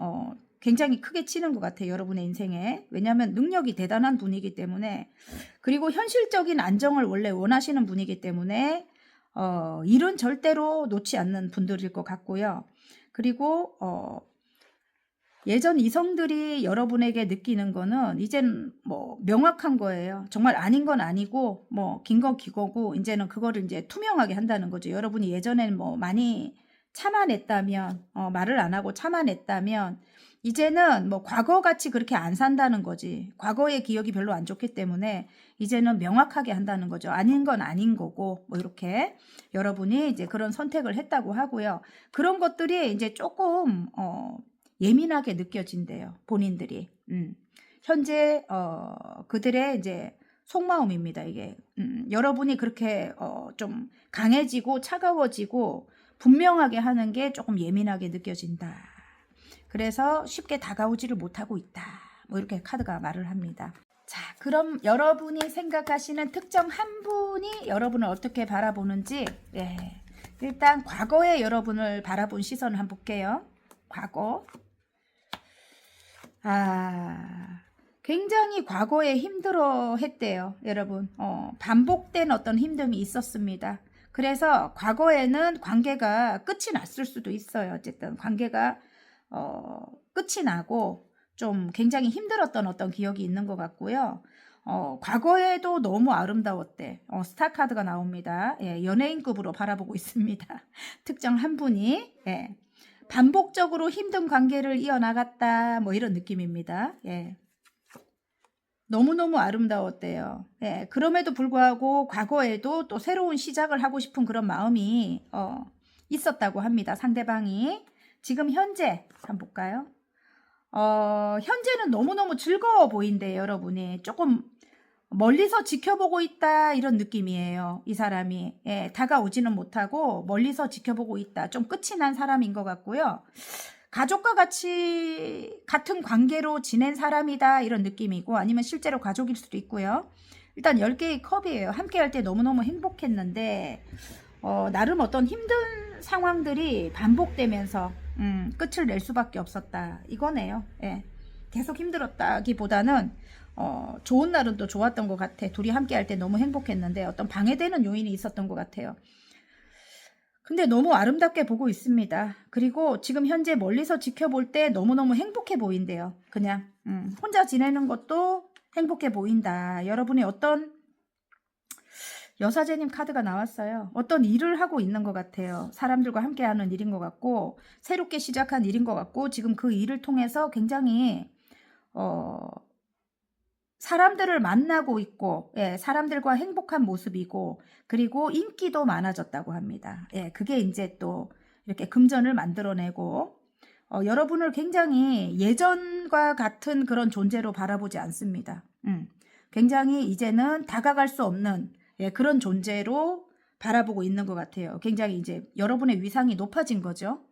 굉장히 크게 치는 것 같아요. 여러분의 인생에. 왜냐하면 능력이 대단한 분이기 때문에, 그리고 현실적인 안정을 원래 원하시는 분이기 때문에 일은 절대로 놓지 않는 분들일 것 같고요. 그리고 예전 이성들이 여러분에게 느끼는 거는 이제는 뭐 명확한 거예요. 정말 아닌 건 아니고 뭐 긴 건 기거고, 이제는 그거를 이제 투명하게 한다는 거죠. 여러분이 예전에는 뭐 많이 참아냈다면, 말을 안 하고 참아냈다면 이제는 뭐 과거같이 그렇게 안 산다는 거지. 과거의 기억이 별로 안 좋기 때문에 이제는 명확하게 한다는 거죠. 아닌 건 아닌 거고 뭐 이렇게 여러분이 이제 그런 선택을 했다고 하고요. 그런 것들이 이제 조금 예민하게 느껴진대요. 본인들이. 현재 그들의 이제 속마음입니다. 이게 여러분이 그렇게 좀 강해지고 차가워지고 분명하게 하는 게 조금 예민하게 느껴진다. 그래서 쉽게 다가오지를 못하고 있다. 뭐 이렇게 카드가 말을 합니다. 자, 그럼 여러분이 생각하시는 특정 한 분이 여러분을 어떻게 바라보는지 일단 과거의 여러분을 바라본 시선을 한번 볼게요. 과거. 굉장히 과거에 힘들어 했대요. 여러분. 반복된 어떤 힘듦이 있었습니다. 그래서 과거에는 관계가 끝이 났을 수도 있어요. 어쨌든 관계가 끝이 나고 좀 굉장히 힘들었던 어떤 기억이 있는 것 같고요. 과거에도 너무 아름다웠대. 스타 카드가 나옵니다. 예, 연예인급으로 바라보고 있습니다. 특정 한 분이 반복적으로 힘든 관계를 이어나갔다. 뭐 이런 느낌입니다. 예. 너무너무 아름다웠대요. 예, 그럼에도 불구하고 과거에도 또 새로운 시작을 하고 싶은 그런 마음이 있었다고 합니다. 상대방이. 지금 현재 한번 볼까요? 현재는 너무너무 즐거워 보인대요. 여러분이. 조금 멀리서 지켜보고 있다 이런 느낌이에요. 이 사람이. 예, 다가오지는 못하고 멀리서 지켜보고 있다. 좀 끝이 난 사람인 것 같고요. 가족과 같은 관계로 지낸 사람이다 이런 느낌이고 아니면 실제로 가족일 수도 있고요. 일단 10개의 컵이에요. 함께 할 때 너무너무 행복했는데 나름 어떤 힘든 상황들이 반복되면서 끝을 낼 수밖에 없었다 이거네요. 예. 계속 힘들었다기보다는 좋은 날은 또 좋았던 것 같아. 둘이 함께 할 때 너무 행복했는데 어떤 방해되는 요인이 있었던 것 같아요. 근데 너무 아름답게 보고 있습니다. 그리고 지금 현재 멀리서 지켜볼 때 너무너무 행복해 보인대요. 그냥 혼자 지내는 것도 행복해 보인다. 여러분이 어떤 여사제님 카드가 나왔어요. 어떤 일을 하고 있는 것 같아요. 사람들과 함께하는 일인 것 같고 새롭게 시작한 일인 것 같고 지금 그 일을 통해서 굉장히 사람들을 만나고 있고 사람들과 행복한 모습이고 그리고 인기도 많아졌다고 합니다. 그게 이제 또 이렇게 금전을 만들어내고 여러분을 굉장히 예전과 같은 그런 존재로 바라보지 않습니다. 굉장히 이제는 다가갈 수 없는 그런 존재로 바라보고 있는 것 같아요. 굉장히 이제 여러분의 위상이 높아진 거죠.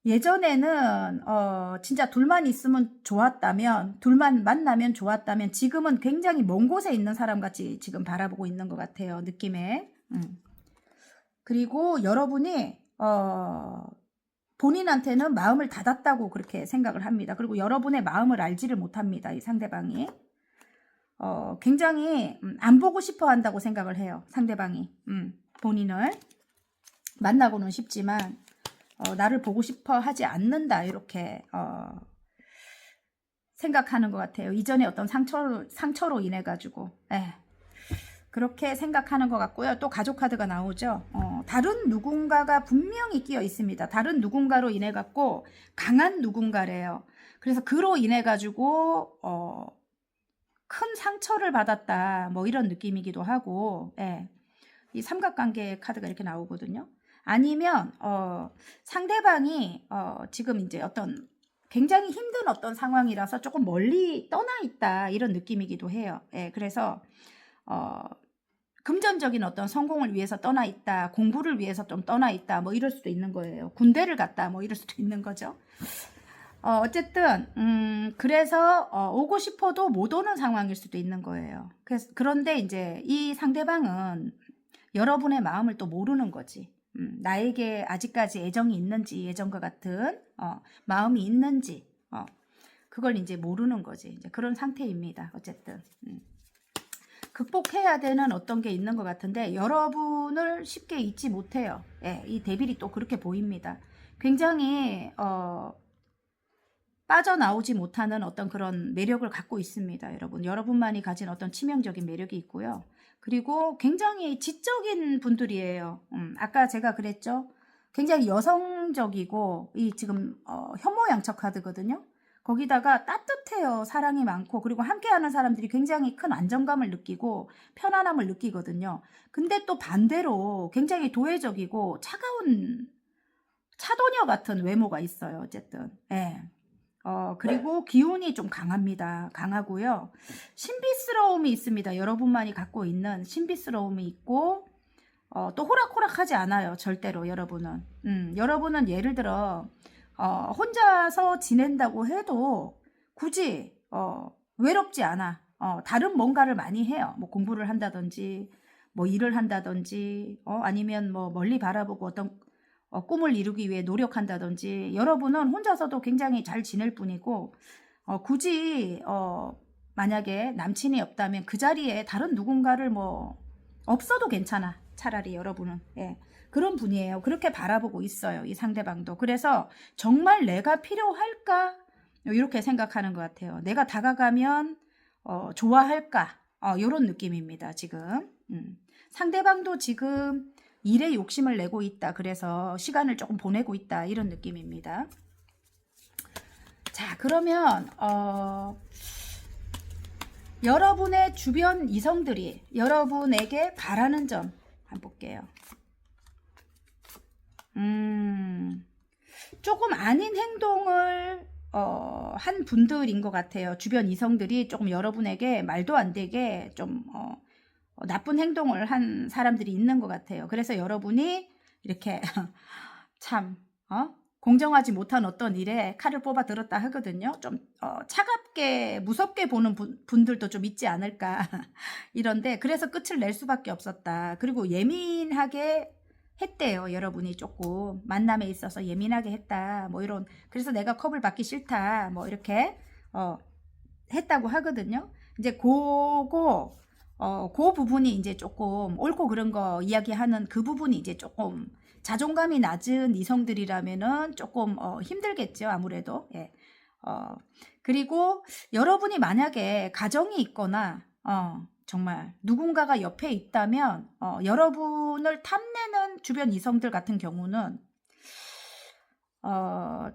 예전에는 진짜 둘만 있으면 좋았다면 둘만 만나면 좋았다면 지금은 굉장히 먼 곳에 있는 사람같이 지금 바라보고 있는 것 같아요. 느낌에. 그리고 여러분이 본인한테는 마음을 닫았다고 그렇게 생각을 합니다. 그리고 여러분의 마음을 알지를 못합니다. 이 상대방이. 굉장히 안 보고 싶어 한다고 생각을 해요. 상대방이. 본인을. 만나고는 싶지만 나를 보고 싶어 하지 않는다 이렇게 생각하는 것 같아요. 이전에 어떤 상처로 인해 가지고 그렇게 생각하는 것 같고요. 또 가족 카드가 나오죠. 다른 누군가가 분명히 끼어 있습니다. 다른 누군가로 인해 갖고 강한 누군가래요. 그래서 그로 인해 가지고 큰 상처를 받았다 뭐 이런 느낌이기도 하고 이 삼각관계 카드가 이렇게 나오거든요. 아니면 상대방이 지금 이제 어떤 굉장히 힘든 어떤 상황이라서 조금 멀리 떠나 있다 이런 느낌이기도 해요. 그래서 금전적인 어떤 성공을 위해서 떠나 있다, 공부를 위해서 좀 떠나 있다 뭐 이럴 수도 있는 거예요. 군대를 갔다 뭐 이럴 수도 있는 거죠. 어쨌든 그래서 오고 싶어도 못 오는 상황일 수도 있는 거예요. 그런데 이제 이 상대방은 여러분의 마음을 또 모르는 거지. 나에게 아직까지 애정이 있는지 예전과 같은 마음이 있는지 그걸 이제 모르는 거지. 이제 그런 상태입니다. 어쨌든 극복해야 되는 어떤 게 있는 것 같은데 여러분을 쉽게 잊지 못해요. 이 데빌이 또 그렇게 보입니다. 굉장히 빠져나오지 못하는 어떤 그런 매력을 갖고 있습니다. 여러분만이 가진 어떤 치명적인 매력이 있고요. 그리고 굉장히 지적인 분들이에요. 아까 제가 그랬죠. 굉장히 여성적이고 이 지금 현모양처 카드거든요. 거기다가 따뜻해요. 사랑이 많고 그리고 함께하는 사람들이 굉장히 큰 안정감을 느끼고 편안함을 느끼거든요. 근데 또 반대로 굉장히 도회적이고 차가운 차도녀 같은 외모가 있어요. 어쨌든 예. 그리고 기운이 좀 강합니다. 강하고요. 신비스러움이 있습니다. 여러분만이 갖고 있는 신비스러움이 있고 또 호락호락하지 않아요. 절대로 여러분은. 여러분은 예를 들어 혼자서 지낸다고 해도 굳이 외롭지 않아. 다른 뭔가를 많이 해요. 뭐 공부를 한다든지 뭐 일을 한다든지 아니면 뭐 멀리 바라보고 어떤 꿈을 이루기 위해 노력한다든지 여러분은 혼자서도 굉장히 잘 지낼 뿐이고 굳이 만약에 남친이 없다면 그 자리에 다른 누군가를 뭐 없어도 괜찮아. 차라리 여러분은 예. 그런 분이에요. 그렇게 바라보고 있어요. 이 상대방도. 그래서 정말 내가 필요할까? 이렇게 생각하는 것 같아요. 내가 다가가면 좋아할까? 이런 느낌입니다. 지금. 상대방도 지금 일에 욕심을 내고 있다. 그래서 시간을 조금 보내고 있다. 이런 느낌입니다. 자, 그러면 여러분의 주변 이성들이 여러분에게 바라는 점 한번 볼게요. 조금 아닌 행동을 한 분들인 것 같아요. 주변 이성들이 조금 여러분에게 말도 안 되게 좀 나쁜 행동을 한 사람들이 있는 것 같아요. 그래서 여러분이 이렇게 참 공정하지 못한 어떤 일에 칼을 뽑아 들었다 하거든요. 좀 차갑게 무섭게 보는 분들도 좀 있지 않을까 이런데 그래서 끝을 낼 수밖에 없었다. 그리고 예민하게 했대요. 여러분이 조금 만남에 있어서 예민하게 했다. 뭐 이런 그래서 내가 컵을 받기 싫다. 뭐 이렇게 했다고 하거든요. 이제 그 부분이 이제 조금 옳고 그른 거 이야기하는 그 부분이 이제 조금 자존감이 낮은 이성들이라면은 조금 힘들겠죠. 아무래도. 예. 그리고 여러분이 만약에 가정이 있거나 정말 누군가가 옆에 있다면 여러분을 탐내는 주변 이성들 같은 경우는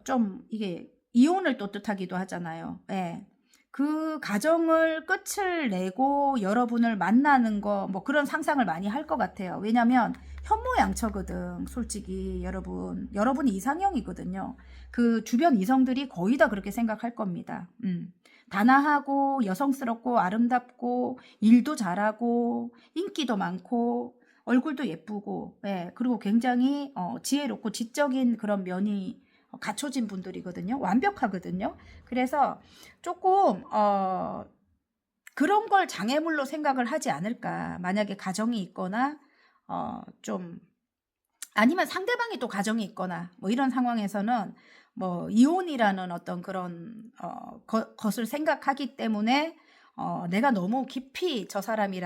좀 이게 이혼을 또 뜻하기도 하잖아요. 예. 그 가정을 끝을 내고 여러분을 만나는 거 뭐 그런 상상을 많이 할 것 같아요. 왜냐면 현모양처거든. 솔직히 여러분이 이상형이거든요. 그 주변 이성들이 거의 다 그렇게 생각할 겁니다. 단아하고 여성스럽고 아름답고 일도 잘하고 인기도 많고 얼굴도 예쁘고 예, 그리고 굉장히 지혜롭고 지적인 그런 면이 갖춰진 분들이거든요. 완벽하거든요. 그래서 조금 그런 걸 장애물로 생각을 하지 않을까. 만약에 가정이 있거나 좀 아니면 상대방이 또 가정이 있거나 뭐 이런 상황에서는 뭐 이혼이라는 어떤 그런 것을 생각하기 때문에 내가 너무 깊이 저 사람을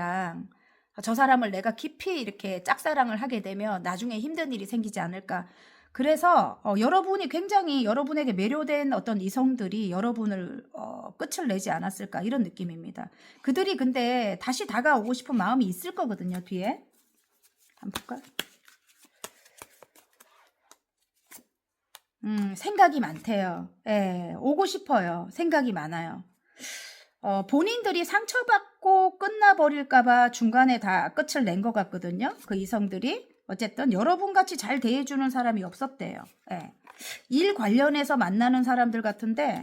내가 깊이 이렇게 짝사랑을 하게 되면 나중에 힘든 일이 생기지 않을까. 그래서 여러분이 굉장히 여러분에게 매료된 어떤 이성들이 여러분을 끝을 내지 않았을까 이런 느낌입니다. 그들이 근데 다시 다가오고 싶은 마음이 있을 거거든요. 뒤에 한번 볼까요? 생각이 많대요. 예, 오고 싶어요. 생각이 많아요. 본인들이 상처받고 끝나버릴까봐 중간에 다 끝을 낸 것 같거든요. 그 이성들이. 어쨌든 여러분같이 잘 대해주는 사람이 없었대요. 예. 일 관련해서 만나는 사람들 같은데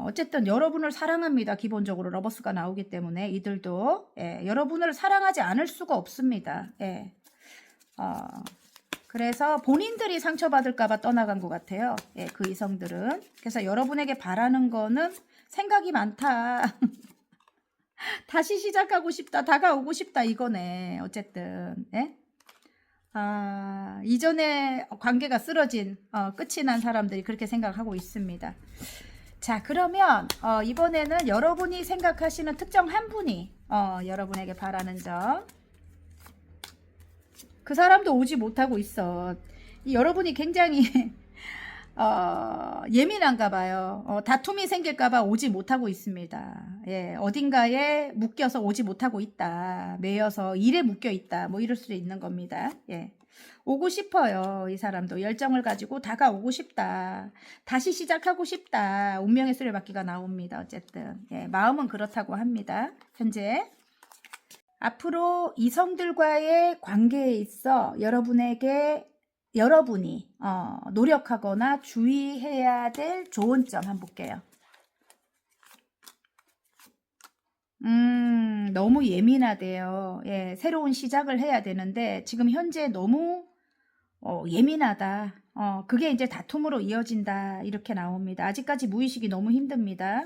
어쨌든 여러분을 사랑합니다. 기본적으로 러버스가 나오기 때문에 이들도 여러분을 사랑하지 않을 수가 없습니다. 예. 그래서 본인들이 상처받을까봐 떠나간 것 같아요. 예, 그 이성들은. 그래서 여러분에게 바라는 거는 생각이 많다. 다시 시작하고 싶다. 다가오고 싶다. 이거네. 어쨌든. 예? 이전에 관계가 쓰러진 끝이 난 사람들이 그렇게 생각하고 있습니다. 자, 그러면 이번에는 여러분이 생각하시는 특정 한 분이 여러분에게 바라는 점. 그 사람도 오지 못하고 있어. 여러분이 굉장히 예민한가 봐요. 다툼이 생길까 봐 오지 못하고 있습니다. 예, 어딘가에 묶여서 오지 못하고 있다. 매여서 일에 묶여 있다. 뭐 이럴 수도 있는 겁니다. 예. 오고 싶어요. 이 사람도 열정을 가지고 다가오고 싶다. 다시 시작하고 싶다. 운명의 수레바퀴가 나옵니다. 어쨌든 예, 마음은 그렇다고 합니다. 현재 앞으로 이성들과의 관계에 있어 여러분이 노력하거나 주의해야 될 좋은 점 한번 볼게요. 너무 예민하대요. 예, 새로운 시작을 해야 되는데 지금 현재 너무 예민하다. 그게 이제 다툼으로 이어진다. 이렇게 나옵니다. 아직까지 무의식이 너무 힘듭니다.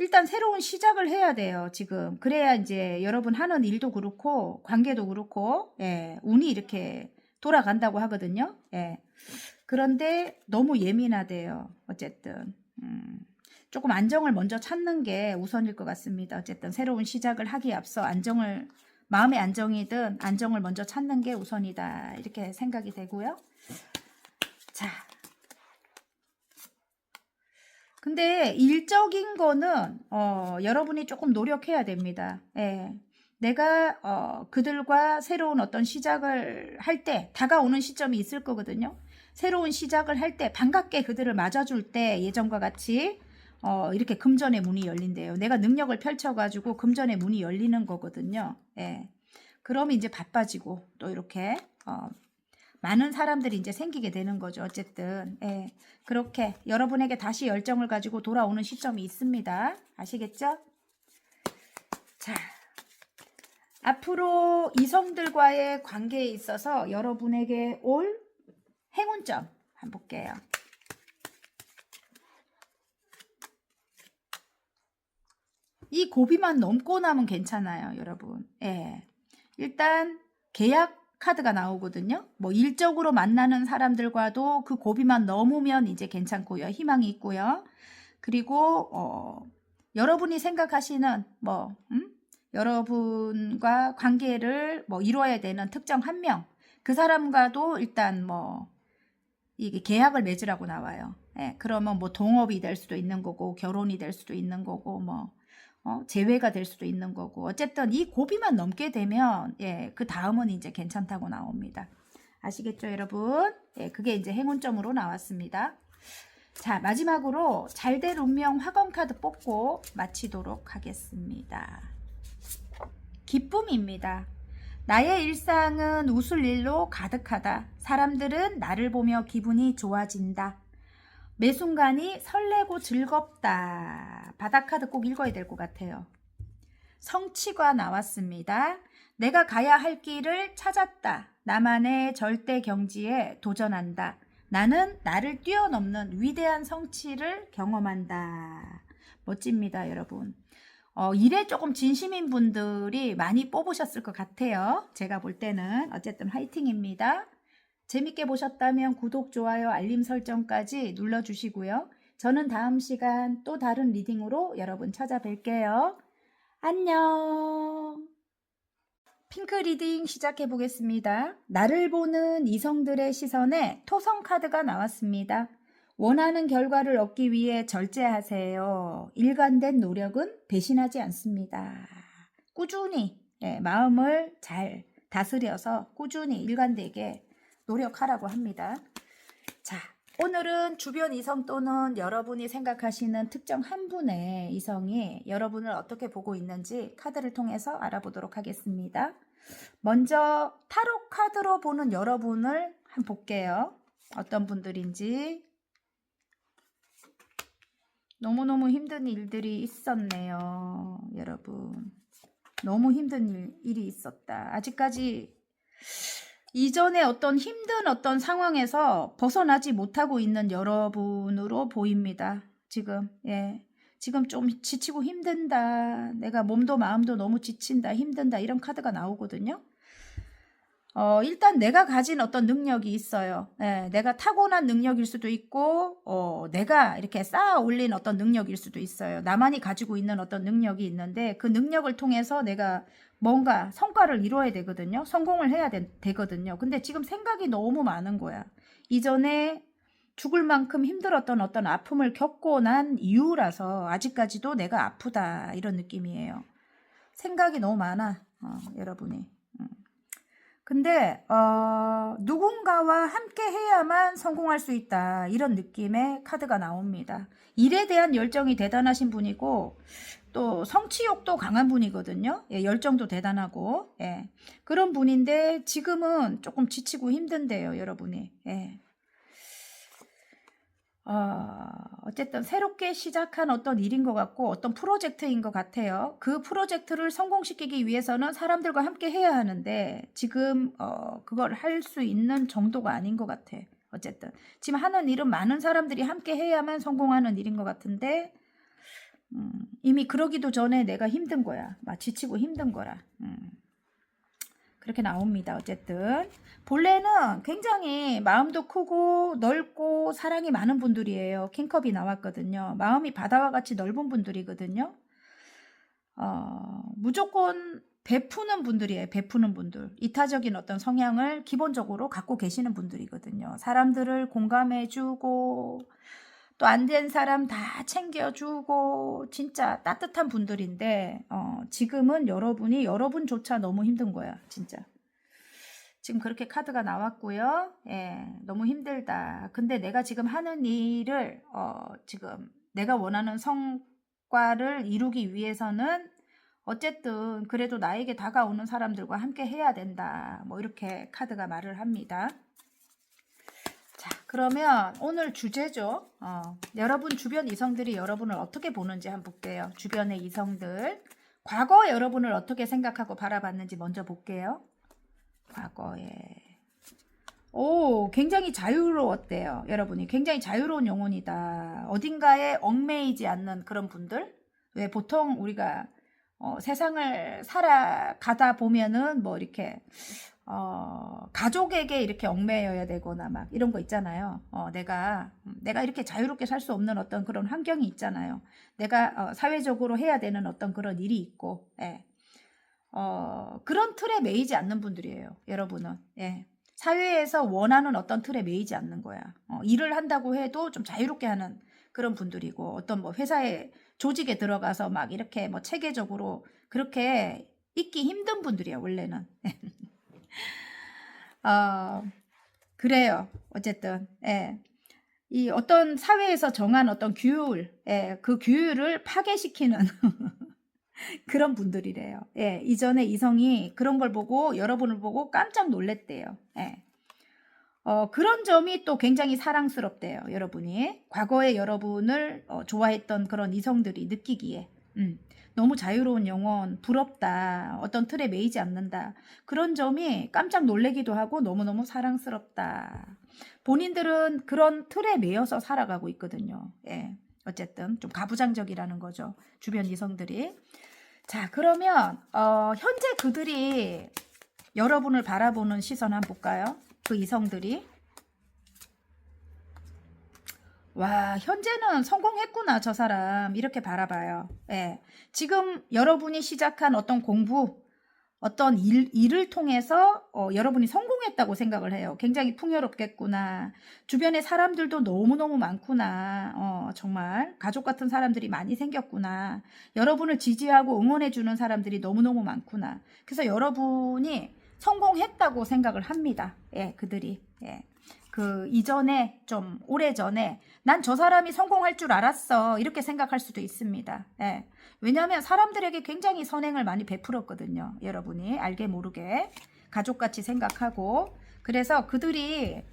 일단 새로운 시작을 해야 돼요. 지금. 그래야 이제 여러분 하는 일도 그렇고 관계도 그렇고 예, 운이 이렇게 돌아간다고 하거든요. 예. 그런데 너무 예민하대요. 어쨌든. 조금 안정을 먼저 찾는 게 우선일 것 같습니다. 어쨌든 새로운 시작을 하기에 앞서 마음의 안정이든 안정을 먼저 찾는 게 우선이다. 이렇게 생각이 되고요. 자. 근데 일적인 거는 여러분이 조금 노력해야 됩니다. 예. 내가 그들과 새로운 어떤 시작을 할 때 다가오는 시점이 있을 거거든요. 새로운 시작을 할 때 반갑게 그들을 맞아줄 때 예전과 같이 이렇게 금전의 문이 열린대요. 내가 능력을 펼쳐가지고 금전의 문이 열리는 거거든요. 예. 그럼 이제 바빠지고 또 이렇게 많은 사람들이 이제 생기게 되는 거죠. 어쨌든 예. 그렇게 여러분에게 다시 열정을 가지고 돌아오는 시점이 있습니다. 아시겠죠? 자, 앞으로 이성들과의 관계에 있어서 여러분에게 올 행운점 한번 볼게요. 이 고비만 넘고 나면 괜찮아요, 여러분. 예. 일단 계약 카드가 나오거든요. 뭐 일적으로 만나는 사람들과도 그 고비만 넘으면 이제 괜찮고요. 희망이 있고요. 그리고 여러분이 생각하시는 여러분과 관계를 이루어야 되는 특정 한 명, 그 사람과도 일단 이게 계약을 맺으라고 나와요. 예, 그러면 동업이 될 수도 있는 거고 결혼이 될 수도 있는 거고 재회가 될 수도 있는 거고 어쨌든 이 고비만 넘게 되면 예, 그 다음은 이제 괜찮다고 나옵니다. 아시겠죠, 여러분? 예, 그게 이제 행운점으로 나왔습니다. 자, 마지막으로 잘될 운명 화건 카드 뽑고 마치도록 하겠습니다. 기쁨입니다. 나의 일상은 웃을 일로 가득하다. 사람들은 나를 보며 기분이 좋아진다. 매 순간이 설레고 즐겁다. 바닥카드 꼭 읽어야 될 것 같아요. 성취가 나왔습니다. 내가 가야 할 길을 찾았다. 나만의 절대 경지에 도전한다. 나는 나를 뛰어넘는 위대한 성취를 경험한다. 멋집니다, 여러분. 일에 조금 진심인 분들이 많이 뽑으셨을 것 같아요. 제가 볼 때는. 어쨌든 화이팅입니다. 재밌게 보셨다면 구독, 좋아요, 알림 설정까지 눌러주시고요. 저는 다음 시간 또 다른 리딩으로 여러분 찾아뵐게요. 안녕. 핑크 리딩 시작해 보겠습니다. 나를 보는 이성들의 시선에 토성 카드가 나왔습니다. 원하는 결과를 얻기 위해 절제하세요. 일관된 노력은 배신하지 않습니다. 꾸준히 마음을 잘 다스려서 꾸준히 일관되게 노력하라고 합니다. 자, 오늘은 주변 이성 또는 여러분이 생각하시는 특정 한 분의 이성이 여러분을 어떻게 보고 있는지 카드를 통해서 알아보도록 하겠습니다. 먼저 타로 카드로 보는 여러분을 한번 볼게요. 어떤 분들인지. 너무너무 힘든 일들이 있었네요, 여러분. 너무 힘든 일이 있었다. 아직까지 이전에 어떤 힘든 어떤 상황에서 벗어나지 못하고 있는 여러분으로 보입니다. 지금 지금 좀 지치고 힘든다. 내가 몸도 마음도 너무 지친다, 힘든다 이런 카드가 나오거든요. 일단 내가 가진 어떤 능력이 있어요. 내가 타고난 능력일 수도 있고 내가 이렇게 쌓아 올린 어떤 능력일 수도 있어요. 나만이 가지고 있는 어떤 능력이 있는데 그 능력을 통해서 내가 뭔가 성과를 이루어야 되거든요. 성공을 해야 되거든요. 근데 지금 생각이 너무 많은 거야. 이전에 죽을 만큼 힘들었던 어떤 아픔을 겪고 난 이유라서 아직까지도 내가 아프다 이런 느낌이에요. 생각이 너무 많아, 여러분이. 근데 누군가와 함께 해야만 성공할 수 있다. 이런 느낌의 카드가 나옵니다. 일에 대한 열정이 대단하신 분이고 또 성취욕도 강한 분이거든요. 예, 열정도 대단하고 예, 그런 분인데 지금은 조금 지치고 힘든데요, 여러분이. 예. 어쨌든 새롭게 시작한 어떤 일인 것 같고 어떤 프로젝트인 것 같아요. 그 프로젝트를 성공시키기 위해서는 사람들과 함께 해야 하는데 지금 그걸 할 수 있는 정도가 아닌 것 같아. 어쨌든 지금 하는 일은 많은 사람들이 함께 해야만 성공하는 일인 것 같은데 이미 그러기도 전에 내가 힘든 거야. 막 지치고 힘든 거라. 그렇게 나옵니다. 어쨌든 본래는 굉장히 마음도 크고 넓고 사랑이 많은 분들이에요. 킹컵이 나왔거든요. 마음이 바다와 같이 넓은 분들이거든요. 무조건 베푸는 분들이에요. 베푸는 분들. 이타적인 어떤 성향을 기본적으로 갖고 계시는 분들이거든요. 사람들을 공감해주고 또 안 된 사람 다 챙겨주고 진짜 따뜻한 분들인데 지금은 여러분조차 너무 힘든 거야. 진짜. 지금 그렇게 카드가 나왔고요. 예, 너무 힘들다. 근데 내가 지금 하는 일을 지금 내가 원하는 성과를 이루기 위해서는 어쨌든 그래도 나에게 다가오는 사람들과 함께 해야 된다. 뭐 이렇게 카드가 말을 합니다. 자, 그러면 오늘 주제죠. 여러분 주변 이성들이 여러분을 어떻게 보는지 한번 볼게요. 주변의 이성들. 과거 여러분을 어떻게 생각하고 바라봤는지 먼저 볼게요. 과거에. 오, 굉장히 자유로웠대요. 여러분이 굉장히 자유로운 영혼이다. 어딘가에 얽매이지 않는 그런 분들. 왜 보통 우리가 세상을 살아가다 보면은 뭐 이렇게 가족에게 이렇게 얽매여야 되거나 막 이런 거 있잖아요. 내가 이렇게 자유롭게 살 수 없는 어떤 그런 환경이 있잖아요. 내가 사회적으로 해야 되는 어떤 그런 일이 있고, 예. 그런 틀에 매이지 않는 분들이에요. 여러분은. 예. 사회에서 원하는 어떤 틀에 매이지 않는 거야. 일을 한다고 해도 좀 자유롭게 하는 그런 분들이고, 어떤 뭐 회사에 조직에 들어가서 막 이렇게 뭐 체계적으로 그렇게 있기 힘든 분들이에요, 원래는. 그래요. 어쨌든, 예. 이 어떤 사회에서 정한 어떤 규율, 예, 그 규율을 파괴시키는 그런 분들이래요. 예, 이전에 이성이 그런 걸 보고 여러분을 보고 깜짝 놀랬대요. 예. 그런 점이 또 굉장히 사랑스럽대요. 여러분이 과거에 여러분을 좋아했던 그런 이성들이 느끼기에 너무 자유로운 영혼, 부럽다, 어떤 틀에 매이지 않는다. 그런 점이 깜짝 놀래기도 하고 너무너무 사랑스럽다. 본인들은 그런 틀에 매여서 살아가고 있거든요. 예, 어쨌든 좀 가부장적이라는 거죠. 주변 이성들이. 자, 그러면 현재 그들이 여러분을 바라보는 시선 한번 볼까요? 그 이성들이. 와, 현재는 성공했구나, 저 사람. 이렇게 바라봐요. 예. 지금 여러분이 시작한 어떤 공부, 어떤 일을 통해서 여러분이 성공했다고 생각을 해요. 굉장히 풍요롭겠구나. 주변에 사람들도 너무너무 많구나. 정말 가족 같은 사람들이 많이 생겼구나. 여러분을 지지하고 응원해주는 사람들이 너무너무 많구나. 그래서 여러분이 성공했다고 생각을 합니다. 예, 그들이. 예. 그 이전에 좀 오래전에 난 저 사람이 성공할 줄 알았어. 이렇게 생각할 수도 있습니다. 예. 왜냐하면 사람들에게 굉장히 선행을 많이 베풀었거든요. 여러분이 알게 모르게 가족같이 생각하고 그래서 그들이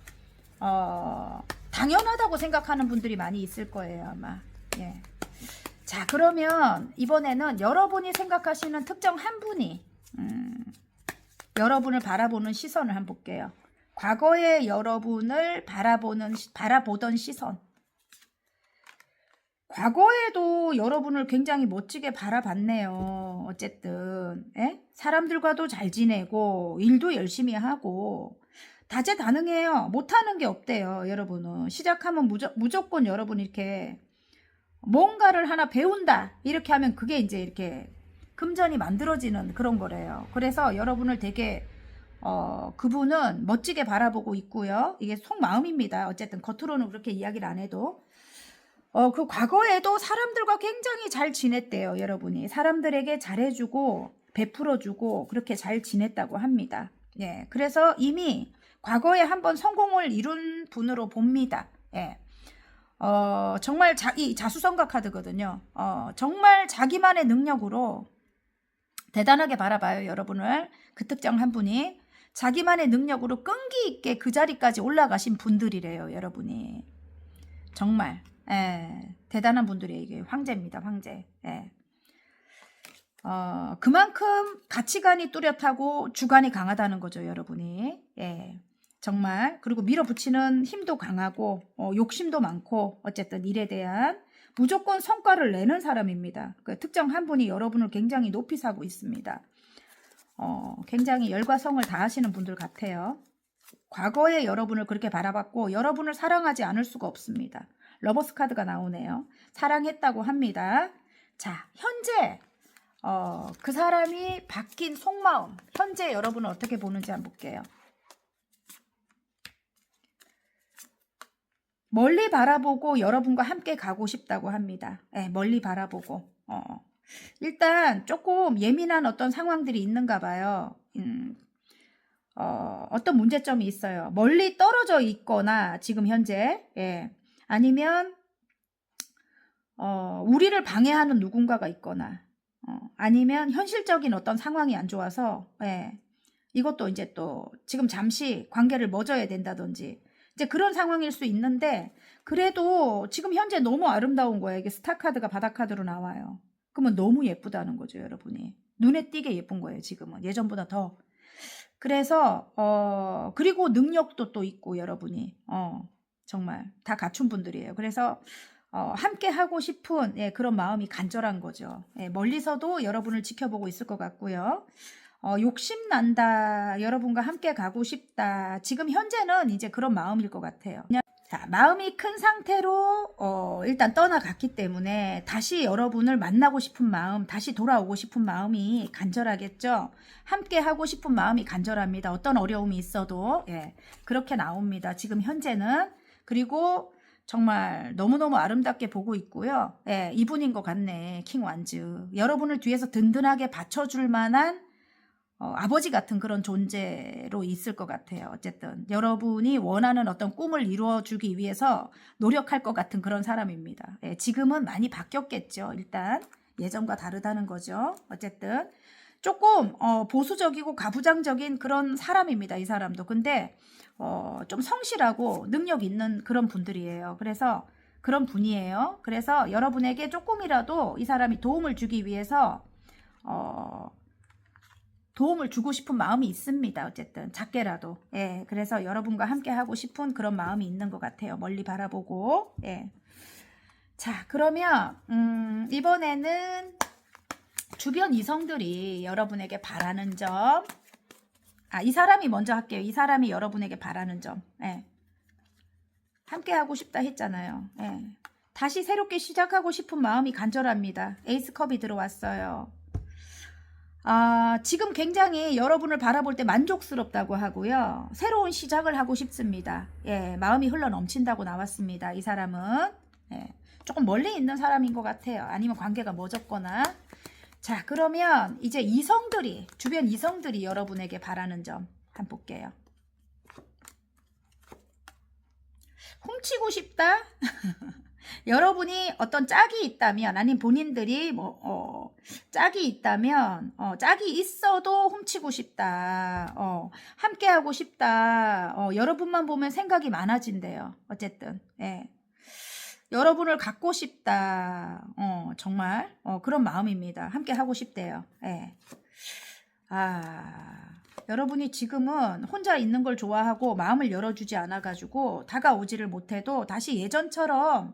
당연하다고 생각하는 분들이 많이 있을 거예요. 아마. 예. 자, 그러면 이번에는 여러분이 생각하시는 특정 한 분이 여러분을 바라보는 시선을 한번 볼게요. 과거의 여러분을 바라보던 시선. 과거에도 여러분을 굉장히 멋지게 바라봤네요. 어쨌든 사람들과도 잘 지내고 일도 열심히 하고 다재다능해요. 못하는 게 없대요. 여러분은 시작하면 무조건 여러분 이렇게 뭔가를 하나 배운다 이렇게 하면 그게 이제 이렇게 금전이 만들어지는 그런 거래요. 그래서 여러분을 되게 그분은 멋지게 바라보고 있고요. 이게 속마음입니다. 어쨌든 겉으로는 그렇게 이야기를 안 해도 그 과거에도 사람들과 굉장히 잘 지냈대요. 여러분이 사람들에게 잘해주고 베풀어주고 그렇게 잘 지냈다고 합니다. 예, 그래서 이미 과거에 한번 성공을 이룬 분으로 봅니다. 예. 정말 이 자수성가 카드거든요. 정말 자기만의 능력으로 대단하게 바라봐요, 여러분을. 그 특정 한 분이 자기만의 능력으로 끈기 있게 그 자리까지 올라가신 분들이래요, 여러분이. 정말 대단한 분들이에요. 이게 황제입니다, 황제. 예. 그만큼 가치관이 뚜렷하고 주관이 강하다는 거죠, 여러분이. 예. 정말. 그리고 밀어붙이는 힘도 강하고 욕심도 많고 어쨌든 일에 대한 무조건 성과를 내는 사람입니다. 그 특정 한 분이 여러분을 굉장히 높이 사고 있습니다. 굉장히 열과 성을 다하시는 분들 같아요. 과거에 여러분을 그렇게 바라봤고 여러분을 사랑하지 않을 수가 없습니다. 러버스 카드가 나오네요. 사랑했다고 합니다. 자, 현재 그 사람이 바뀐 속마음, 현재 여러분은 어떻게 보는지 한번 볼게요. 멀리 바라보고 여러분과 함께 가고 싶다고 합니다. 네, 멀리 바라보고. 일단 조금 예민한 어떤 상황들이 있는가 봐요. 어떤 문제점이 있어요. 멀리 떨어져 있거나 지금 현재 아니면 우리를 방해하는 누군가가 있거나 아니면 현실적인 어떤 상황이 안 좋아서 이것도 이제 또 지금 잠시 관계를 맺어야 된다든지 이제 그런 상황일 수 있는데 그래도 지금 현재 너무 아름다운 거예요. 이게 스타 카드가 바닥 카드로 나와요. 그러면 너무 예쁘다는 거죠, 여러분이. 눈에 띄게 예쁜 거예요, 지금은. 예전보다 더. 그래서 그리고 능력도 또 있고 여러분이 정말 다 갖춘 분들이에요. 그래서 함께 하고 싶은 그런 마음이 간절한 거죠. 멀리서도 여러분을 지켜보고 있을 것 같고요. 욕심난다. 여러분과 함께 가고 싶다. 지금 현재는 이제 그런 마음일 것 같아요. 자, 마음이 큰 상태로 일단 떠나갔기 때문에 다시 여러분을 만나고 싶은 마음, 다시 돌아오고 싶은 마음이 간절하겠죠. 함께 하고 싶은 마음이 간절합니다. 어떤 어려움이 있어도 그렇게 나옵니다. 지금 현재는. 그리고 정말 너무너무 아름답게 보고 있고요. 이분인 것 같네. 킹 완즈. 여러분을 뒤에서 든든하게 받쳐줄 만한 아버지 같은 그런 존재로 있을 것 같아요. 어쨌든 여러분이 원하는 어떤 꿈을 이루어주기 위해서 노력할 것 같은 그런 사람입니다. 지금은 많이 바뀌었겠죠. 일단 예전과 다르다는 거죠. 어쨌든 조금 보수적이고 가부장적인 그런 사람입니다. 이 사람도. 근데 좀 성실하고 능력 있는 그런 분들이에요. 그래서 그런 분이에요. 그래서 여러분에게 조금이라도 이 사람이 도움을 주기 위해서 도움을 주고 싶은 마음이 있습니다. 어쨌든 작게라도. 그래서 여러분과 함께 하고 싶은 그런 마음이 있는 것 같아요. 멀리 바라보고. 자, 그러면 이번에는 주변 이성들이 여러분에게 바라는 점. 이 사람이 먼저 할게요. 이 사람이 여러분에게 바라는 점. 함께 하고 싶다 했잖아요. 다시 새롭게 시작하고 싶은 마음이 간절합니다. 에이스 컵이 들어왔어요. 지금 굉장히 여러분을 바라볼 때 만족스럽다고 하고요. 새로운 시작을 하고 싶습니다. 마음이 흘러 넘친다고 나왔습니다. 이 사람은. 조금 멀리 있는 사람인 것 같아요. 아니면 관계가 멎었거나. 자, 그러면 이제 이성들이, 주변 이성들이 여러분에게 바라는 점 한번 볼게요. 훔치고 싶다? 여러분이 어떤 짝이 있다면, 아니면 본인들이 짝이 있다면, 짝이 있어도 훔치고 싶다. 함께 하고 싶다. 여러분만 보면 생각이 많아진대요. 어쨌든. 여러분을 갖고 싶다. 정말 그런 마음입니다. 함께 하고 싶대요. 여러분이 지금은 혼자 있는 걸 좋아하고 마음을 열어주지 않아가지고 다가오지를 못해도 다시 예전처럼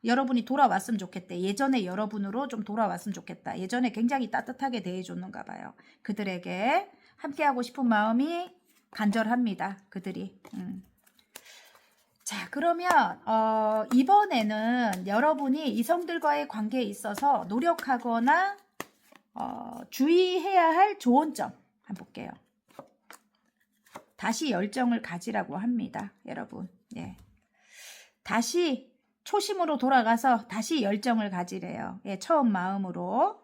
여러분이 돌아왔으면 좋겠대. 예전의 여러분으로 좀 돌아왔으면 좋겠다. 예전에 굉장히 따뜻하게 대해줬는가 봐요. 그들에게 함께하고 싶은 마음이 간절합니다. 그들이. 자, 그러면 이번에는 여러분이 이성들과의 관계에 있어서 노력하거나 주의해야 할 좋은 점 한번 볼게요. 다시 열정을 가지라고 합니다. 여러분. 다시 초심으로 돌아가서 다시 열정을 가지래요. 처음 마음으로.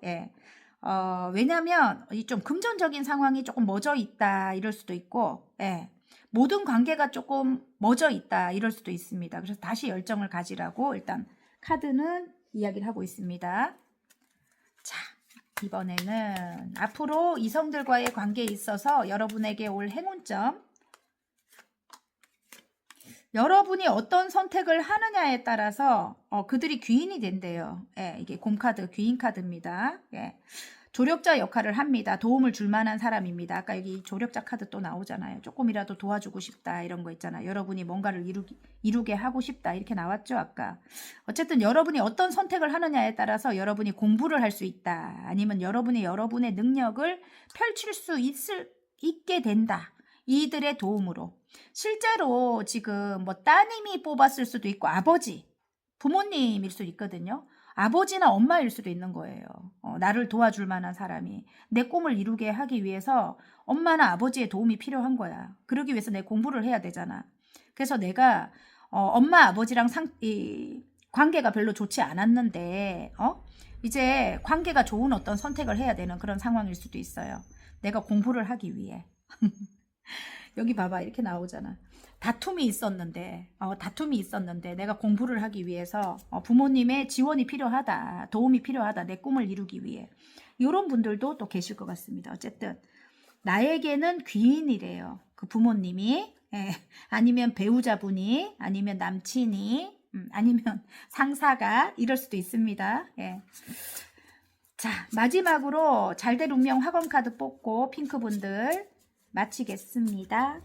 왜냐면 이 좀 금전적인 상황이 조금 멎어 있다 이럴 수도 있고, 예. 모든 관계가 조금 멎어 있다 이럴 수도 있습니다. 그래서 다시 열정을 가지라고 일단 카드는 이야기를 하고 있습니다. 자, 이번에는 앞으로 이성들과의 관계에 있어서 여러분에게 올 행운점, 여러분이 어떤 선택을 하느냐에 따라서 그들이 귀인이 된대요. 예, 이게 곰카드, 귀인 카드입니다. 예. 조력자 역할을 합니다. 도움을 줄 만한 사람입니다. 아까 여기 조력자 카드 또 나오잖아요. 조금이라도 도와주고 싶다 이런 거 있잖아요. 여러분이 뭔가를 이루게 하고 싶다 이렇게 나왔죠 아까. 어쨌든 여러분이 어떤 선택을 하느냐에 따라서 여러분이 공부를 할 수 있다. 아니면 여러분의 능력을 펼칠 수 있게 된다. 이들의 도움으로. 실제로 지금 뭐 따님이 뽑았을 수도 있고 아버지, 부모님일 수도 있거든요. 아버지나 엄마일 수도 있는 거예요. 나를 도와줄 만한 사람이. 내 꿈을 이루게 하기 위해서 엄마나 아버지의 도움이 필요한 거야. 그러기 위해서 내 공부를 해야 되잖아. 그래서 내가 엄마 아버지랑 관계가 별로 좋지 않았는데 이제 관계가 좋은 어떤 선택을 해야 되는 그런 상황일 수도 있어요. 내가 공부를 하기 위해. 여기 봐봐 이렇게 나오잖아. 다툼이 있었는데 내가 공부를 하기 위해서 부모님의 지원이 필요하다. 도움이 필요하다. 내 꿈을 이루기 위해. 이런 분들도 또 계실 것 같습니다. 어쨌든 나에게는 귀인이래요. 그 부모님이 아니면 배우자분이 아니면 남친이 아니면 상사가 이럴 수도 있습니다. 예. 자, 마지막으로 잘될 운명 학원 카드 뽑고 핑크분들 마치겠습니다.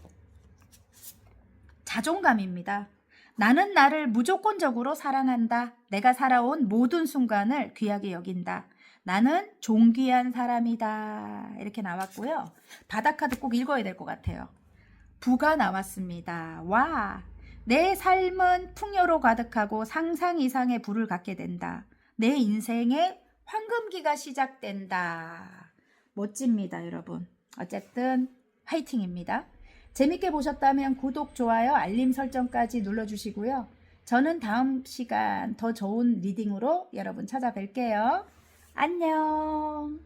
자존감입니다. 나는 나를 무조건적으로 사랑한다. 내가 살아온 모든 순간을 귀하게 여긴다. 나는 존귀한 사람이다. 이렇게 나왔고요. 바닥카드 꼭 읽어야 될 것 같아요. 부가 나왔습니다. 와, 내 삶은 풍요로 가득하고 상상 이상의 부를 갖게 된다. 내 인생의 황금기가 시작된다. 멋집니다, 여러분. 어쨌든 화이팅입니다. 재밌게 보셨다면 구독, 좋아요, 알림 설정까지 눌러주시고요. 저는 다음 시간 더 좋은 리딩으로 여러분 찾아뵐게요. 안녕.